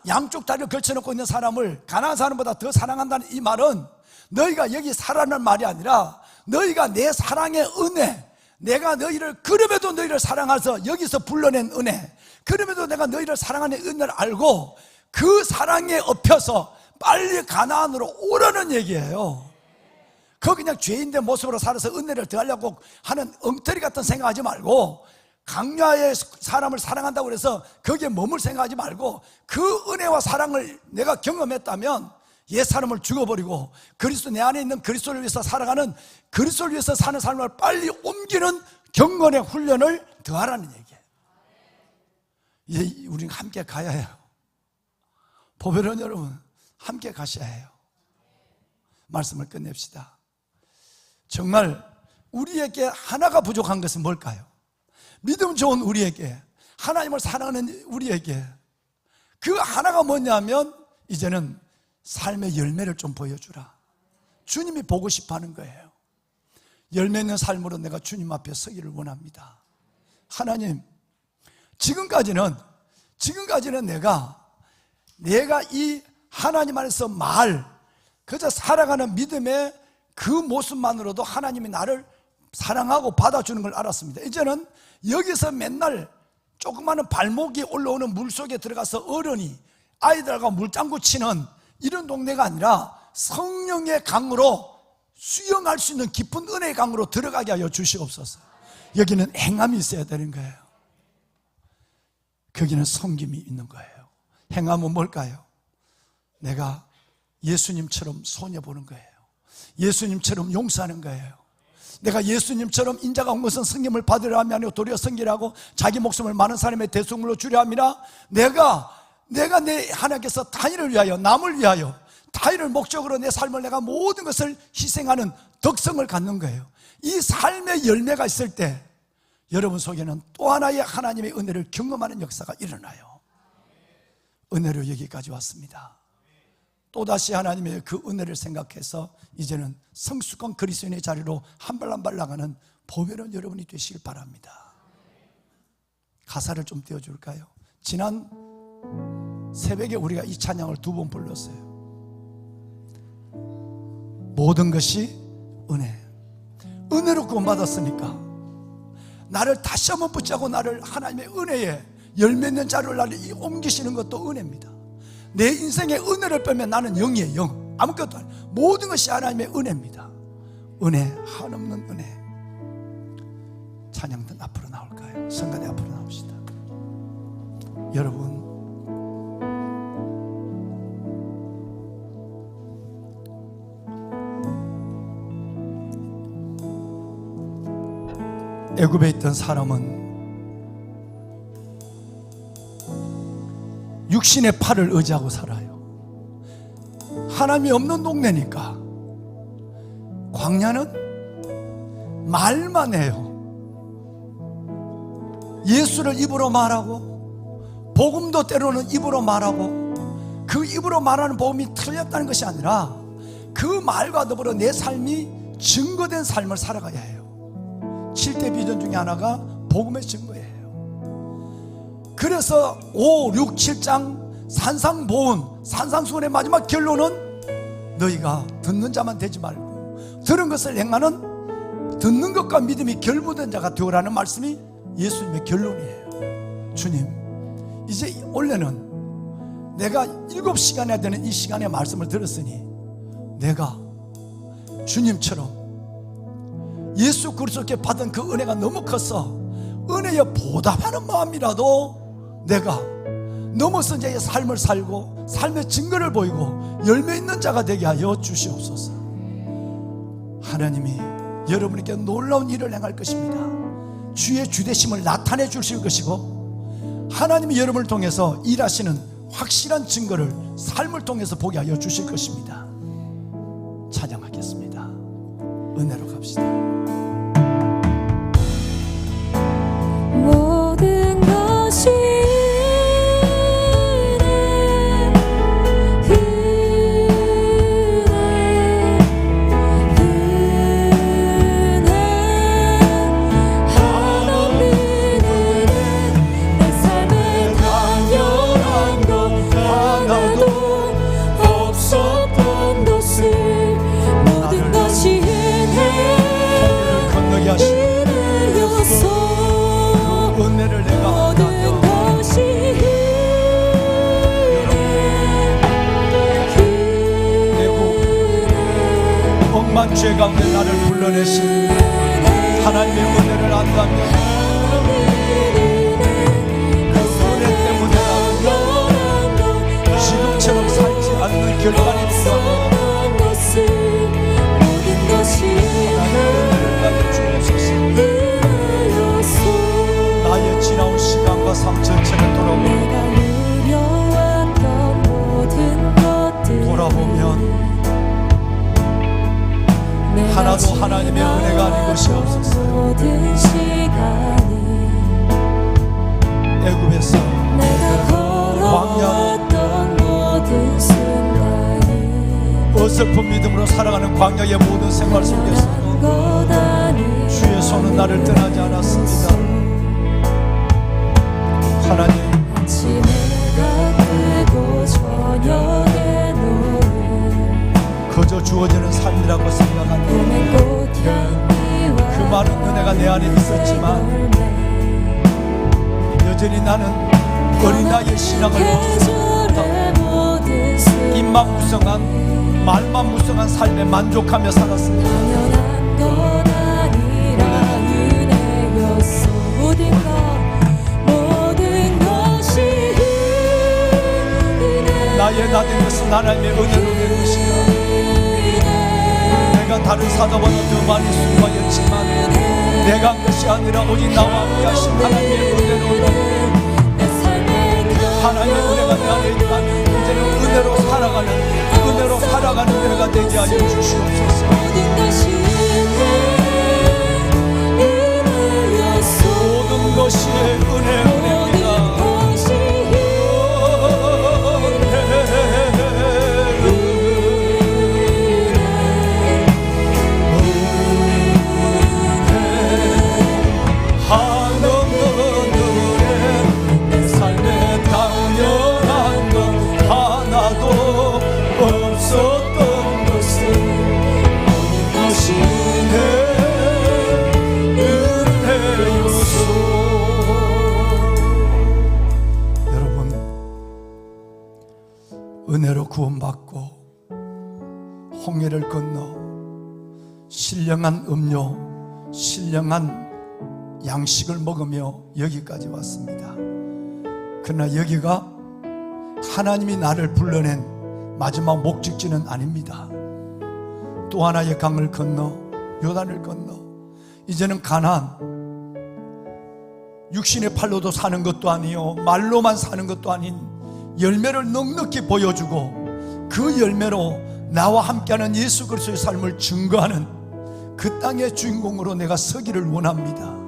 양쪽 다리를 걸쳐놓고 있는 사람을 가난한 사람보다 더 사랑한다는 이 말은 너희가 여기 살아라는 말이 아니라 너희가 내 사랑의 은혜, 내가 너희를 그럼에도 너희를 사랑해서 여기서 불러낸 은혜, 그럼에도 내가 너희를 사랑하는 은혜를 알고 그 사랑에 엎혀서 빨리 가나안으로 오라는 얘기예요. 그 그냥 죄인된 모습으로 살아서 은혜를 더하려고 하는 엉터리 같은 생각하지 말고, 강야의 사람을 사랑한다고 해서 거기에 머물 생각하지 말고, 그 은혜와 사랑을 내가 경험했다면 옛 사람을 죽어버리고 그리스도, 내 안에 있는 그리스도를 위해서 살아가는, 그리스도를 위해서 사는 삶을 빨리 옮기는 경건의 훈련을 더하라는 얘기예요. 이제 우리는 함께 가야 해요. 보배로운 여러분, 함께 가셔야 해요. 말씀을 끝냅시다. 정말 우리에게 하나가 부족한 것은 뭘까요? 믿음 좋은 우리에게, 하나님을 사랑하는 우리에게 그 하나가 뭐냐면 이제는 삶의 열매를 좀 보여주라. 주님이 보고 싶어 하는 거예요. 열매 있는 삶으로 내가 주님 앞에 서기를 원합니다. 하나님, 지금까지는 내가 이 하나님 안에서 그저 살아가는 믿음의 그 모습만으로도 하나님이 나를 사랑하고 받아주는 걸 알았습니다. 이제는 여기서 맨날 조그마한 발목이 올라오는 물속에 들어가서 어른이 아이들과 물장구 치는 이런 동네가 아니라 성령의 강으로 수영할 수 있는 깊은 은혜의 강으로 들어가게 하여 주시옵소서. 여기는 행함이 있어야 되는 거예요. 거기는 섬김이 있는 거예요. 행함은 뭘까요? 내가 예수님처럼 손해 보는 거예요. 예수님처럼 용서하는 거예요. 내가 예수님처럼 인자가 온 것은 승김을 받으려 함이 아니고 도리어 섬기라고 자기 목숨을 많은 사람의 대속물로 주려 함이라. 내가 내 하나님께서 타인을 위하여, 남을 위하여, 타인을 목적으로 내 삶을 내가 모든 것을 희생하는 덕성을 갖는 거예요. 이 삶의 열매가 있을 때 여러분 속에는 또 하나의 하나님의 은혜를 경험하는 역사가 일어나요. 은혜로 여기까지 왔습니다. 또다시 하나님의 그 은혜를 생각해서 이제는 성숙한 그리스도인의 자리로 한 발 한 발 나가는 보배로운 여러분이 되시길 바랍니다. 가사를 좀 띄워줄까요? 지난 새벽에 우리가 이 찬양을 2번 불렀어요. 모든 것이 은혜로 구원받았으니까 나를 다시 한번 붙잡고 나를 하나님의 은혜에 열매 있는 자리로 나를 옮기시는 것도 은혜입니다. 내 인생의 은혜를 빼면 나는 0이에요. 0. 아무것도 아니에요. 모든 것이 하나님의 은혜입니다. 은혜, 한없는 은혜. 찬양단 앞으로 나올까요? 성가대 앞으로 나옵시다. 여러분, 애굽에 있던 사람은 육신의 팔을 의지하고 살아요. 하나님이 없는 동네니까 광야는 말만 해요. 예수를 입으로 말하고 복음도 때로는 입으로 말하고 그 입으로 말하는 복음이 틀렸다는 것이 아니라 그 말과 더불어 내 삶이 증거된 삶을 살아가야 해요. 7대 비전 중에 하나가 복음의 증거예요. 그래서 5, 6, 7장 산상보훈, 산상수훈의 마지막 결론은 너희가 듣는 자만 되지 말고 들은 것을 행하는 듣는 것과 믿음이 결부된 자가 되오라는 말씀이 예수님의 결론이에요. 주님, 이제 원래는 내가 7시간에 되는 이 시간에 말씀을 들었으니 내가 주님처럼 예수 그리스도께 받은 그 은혜가 너무 커서 은혜에 보답하는 마음이라도 내가 넘어선 자의 삶을 살고 삶의 증거를 보이고 열매 있는 자가 되게 하여 주시옵소서. 하나님이 여러분에게 놀라운 일을 행할 것입니다. 주의 주되심을 나타내 주실 것이고 하나님이 여러분을 통해서 일하시는 확실한 증거를 삶을 통해서 보게 하여 주실 것입니다. 찬양하겠습니다. 은혜로 갑시다. 모든 것이 죄 가운데 나를 불러내신 하나님의 은혜를 안다면 그 은혜 때문에 나는 지금처럼 살지 않는 결단이 필요합니다. 하나님의 은혜를 나게 주옵소서. 나의 지나온 시간과 삶 전체를 돌아보면 하나도 하나님의 은혜가 아닌 것이 없었어요. 애굽에서 걸었던 모든 순간이 어설픈 믿음으로 살아가는 광야의 모든 생활 속에서도 주의 손은 나를 떠나지 않았습니다. 하나님, 아침에 해가 뜨고 저녁에 노을 그저 주어지는 삶이라고 생각하는 봄의 꽃향기와 그 많은 은혜가 내 안에 있었지만 여전히 나는 어린아이의 신앙을 계절의 모든 순간 입만 무성한 말만 무성한 삶에 만족하며 살았습니다. 당연한 것 아니라 은혜였어. 모든 것이 은혜 나의 나된 것은 하나님의 은혜로 된 것이다. 내가 다른 사도보다 더 많이 수고하였지만 내가 한 것이 아니라 오직 나와 함께 하신 하나님의 은혜로 하나님의 은혜가 내 안에 있다면 이제는 은혜로 살아가는 내가 되게 하여 주시옵소서. 모든 것이 은혜였어. 모든 것이 은혜입니다. 한없는 은혜 내 삶에 당연한 것 하나도 없었던 것은 것이 은혜였소. 여러분, 은혜로 구원받고 홍해를 건너 신령한 음료, 신령한 양식을 먹으며 여기까지 왔습니다. 그러나 여기가 하나님이 나를 불러낸 마지막 목적지는 아닙니다. 또 하나의 강을 건너 요단을 건너 이제는 가나안, 육신의 팔로도 사는 것도 아니요 말로만 사는 것도 아닌 열매를 넉넉히 보여주고 그 열매로 나와 함께하는 예수 그리스도의 삶을 증거하는 그 땅의 주인공으로 내가 서기를 원합니다.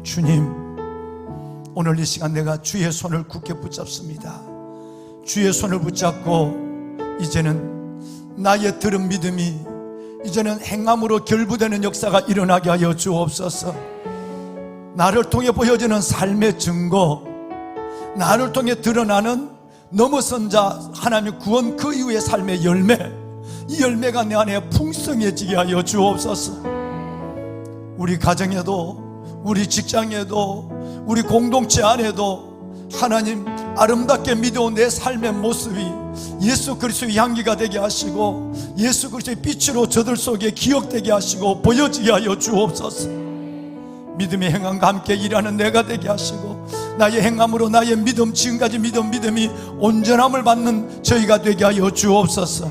주님, 오늘 이 시간 내가 주의 손을 굳게 붙잡습니다. 주의 손을 붙잡고 이제는 나의 들은 믿음이 이제는 행함으로 결부되는 역사가 일어나게 하여 주옵소서. 나를 통해 보여지는 삶의 증거, 나를 통해 드러나는 넘어선 자 하나님의 구원 그 이후의 삶의 열매, 이 열매가 내 안에 풍성해지게 하여 주옵소서. 우리 가정에도 우리 직장에도 우리 공동체 안에도 하나님 아름답게 믿어온 내 삶의 모습이 예수 그리스도의 향기가 되게 하시고 예수 그리스도의 빛으로 저들 속에 기억되게 하시고 보여지게 하여 주옵소서. 믿음의 행함과 함께 일하는 내가 되게 하시고 나의 행함으로 나의 믿음, 지금까지 믿음이 온전함을 받는 저희가 되게 하여 주옵소서.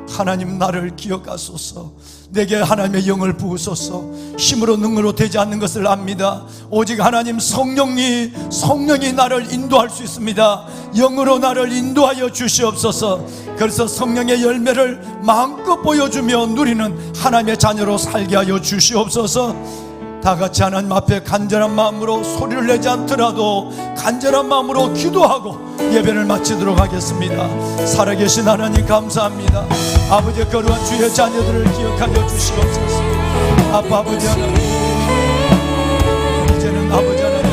하나님, 나를 기억하소서. 내게 하나님의 영을 부으소서. 힘으로 능으로 되지 않는 것을 압니다. 오직 하나님 성령이 나를 인도할 수 있습니다. 영으로 나를 인도하여 주시옵소서. 그래서 성령의 열매를 마음껏 보여주며 누리는 하나님의 자녀로 살게 하여 주시옵소서. 다 같이 하나님 앞에 간절한 마음으로 소리를 내지 않더라도 간절한 마음으로 기도하고 예배를 마치도록 하겠습니다. 살아계신 하나님 감사합니다. 아버지, 거룩한 주의 자녀들을 기억하여 주시옵소서. 아버지 하나님, 이제는 아버지 하나님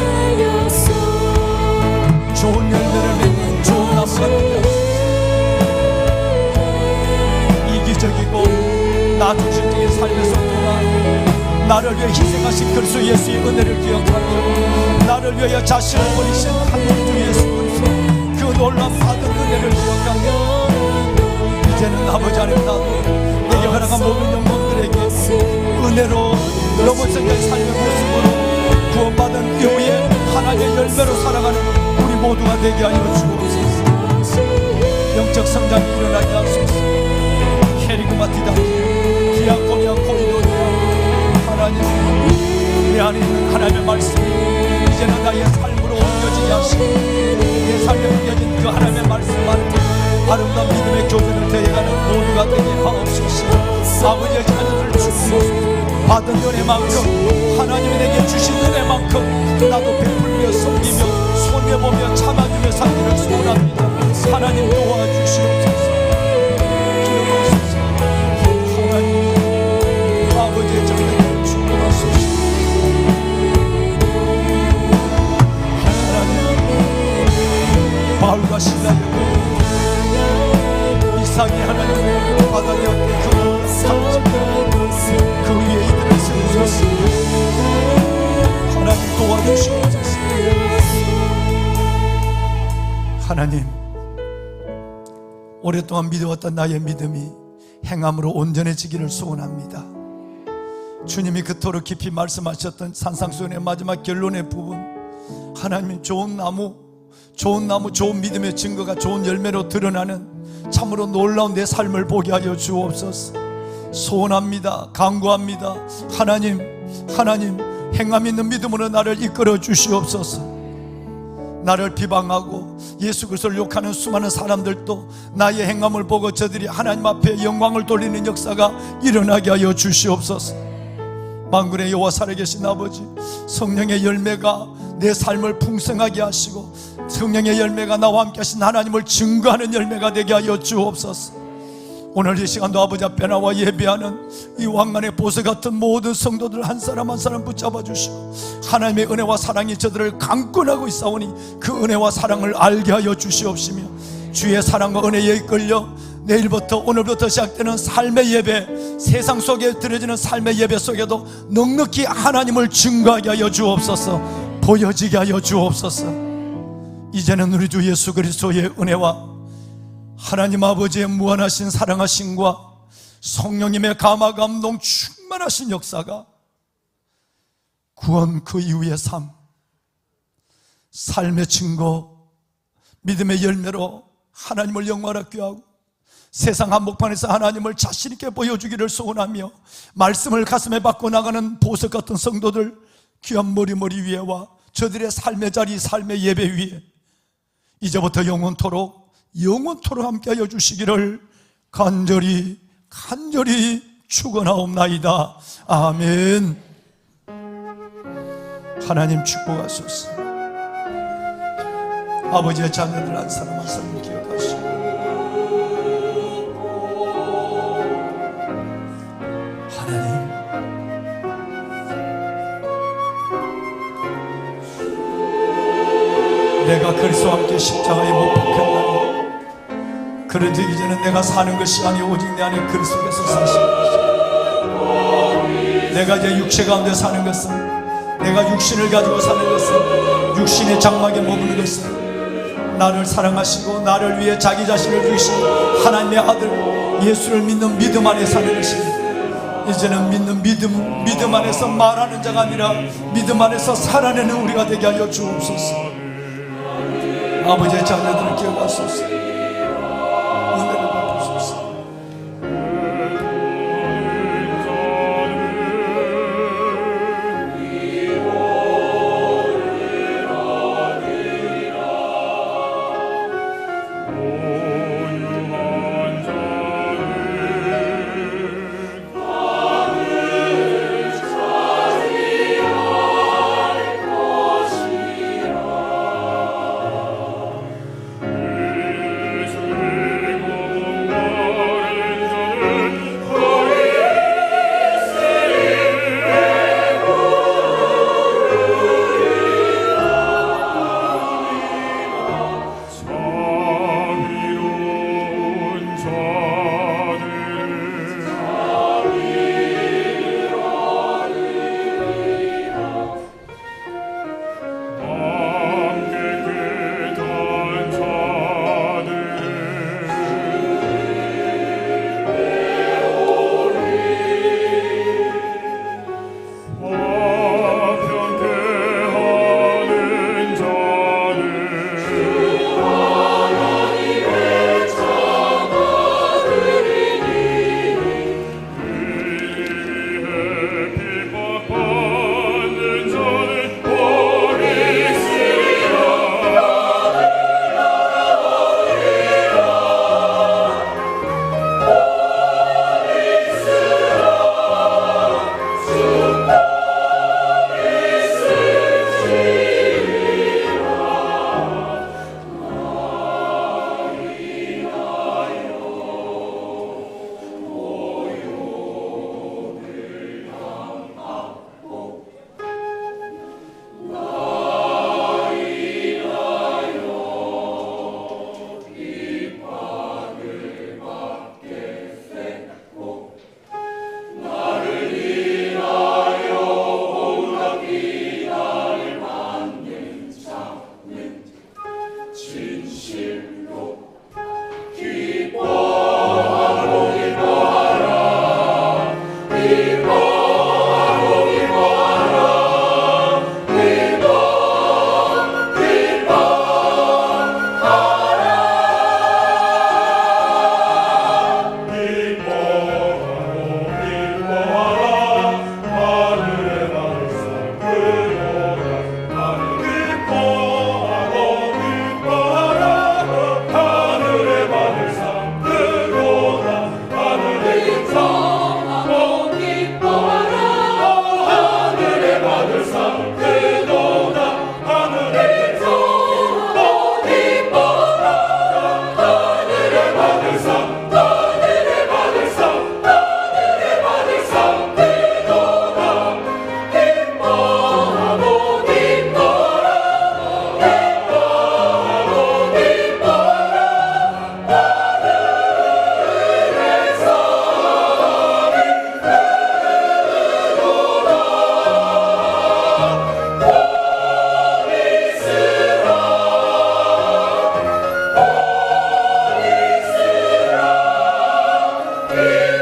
좋은 열매를 맺는 좋은 나무가 되게 하소서. 이기적이고 나 중심적인 삶에서 동안 나를 위해 희생하신 그리스도 예수의 은혜를 기억하며 나를 위하여 자신을 버리신 한국주 예수 그리스도 그 놀라운 받은 은혜를 기억하며 이제는 아버지 하나님, 나도 내게 허락한 모든 영혼들에게 은혜로 넘어서는 삶의 모습으로 구원받은 이후에 하나님의 열매로 살아가는 우리 모두가 되게 하여 주옵소서. 영적 성장이 일어나게 하소서. 캐리그마티다 디아코니아 코리도니아 하나님, 내 안에 있는 하나님의 말씀이 이제는 나의 삶으로 옮겨지게 하시고 내 삶에 옮겨진 그 하나님의 말씀 안에 아름다운 믿음의 교제를 대해가는 모두가 되게 하옵소서. 아버지의 자녀들을 주시옵소서. 받은 은혜만큼 하나님이 내게 주신 은혜만큼 나도 베풀며 섬기며 손해보며 참아주며 살기를 소원합니다. 하나님 도와주시옵소서. 기름하소서. 하나님 아버지의 자녀를 축복하소서. 하나님 바울과 신라의 이삭이 하나님의 바다되었던 그 상징 그 위에 이들을 세우셨습니다. 하나님 도와주시옵소서. 하나님 오랫동안 믿어왔던 나의 믿음이 행함으로 온전해지기를 소원합니다. 주님이 그토록 깊이 말씀하셨던 산상수훈의 마지막 결론의 부분, 하나님 좋은 나무, 좋은 믿음의 증거가 좋은 열매로 드러나는 참으로 놀라운 내 삶을 보게 하여 주옵소서. 소원합니다. 간구합니다. 하나님 행함 있는 믿음으로 나를 이끌어 주시옵소서. 나를 비방하고 예수 그리스도를 욕하는 수많은 사람들도 나의 행함을 보고 저들이 하나님 앞에 영광을 돌리는 역사가 일어나게 하여 주시옵소서. 만군의 여호와 살아계신 아버지, 성령의 열매가 내 삶을 풍성하게 하시고 성령의 열매가 나와 함께 하신 하나님을 증거하는 열매가 되게 하여 주옵소서. 오늘 이 시간도 아버지 앞에 나와 예배하는 이 왕관의 보석 같은 모든 성도들 한 사람 한 사람 붙잡아 주시고 하나님의 은혜와 사랑이 저들을 강권하고 있사오니 그 은혜와 사랑을 알게 하여 주시옵시며 주의 사랑과 은혜에 이끌려 내일부터 오늘부터 시작되는 삶의 예배, 세상 속에 드려지는 삶의 예배 속에도 넉넉히 하나님을 증거하게 하여 주옵소서. 보여지게 하여 주옵소서. 이제는 우리 주 예수 그리스도의 은혜와 하나님 아버지의 무한하신 사랑하심과 성령님의 감화 감동 충만하신 역사가 구원 그 이후의 삶의 증거, 믿음의 열매로 하나님을 영광하게 하고 세상 한복판에서 하나님을 자신 있게 보여주기를 소원하며 말씀을 가슴에 받고 나가는 보석 같은 성도들 귀한 머리 위에와 저들의 삶의 자리, 삶의 예배 위에 이제부터 영원토록 함께하여 주시기를 간절히 축원하옵나이다. 아멘. 하나님 축복하소서. 아버지의 자녀들 한 사람 한 사람 기억하시고 하나님 내가 그리스도와 함께 십자가에 못 박혔나니 그런즉 이제는 내가 사는 것이 아니 오직 내 안에 그리스도께서 사시는 것이다. 내가 이제 육체 가운데 사는 것은, 내가 육신을 가지고 사는 것은, 육신의 장막에 머무는 것은 나를 사랑하시고 나를 위해 자기 자신을 주신 하나님의 아들 예수를 믿는 믿음 안에 사는 것입니다. 이제는 믿는 믿음 안에서 말하는 자가 아니라 믿음 안에서 살아내는 우리가 되게 하여 주옵소서. 아버지의 자녀들을 기억하소서. 은혜를 베푸소서. 우리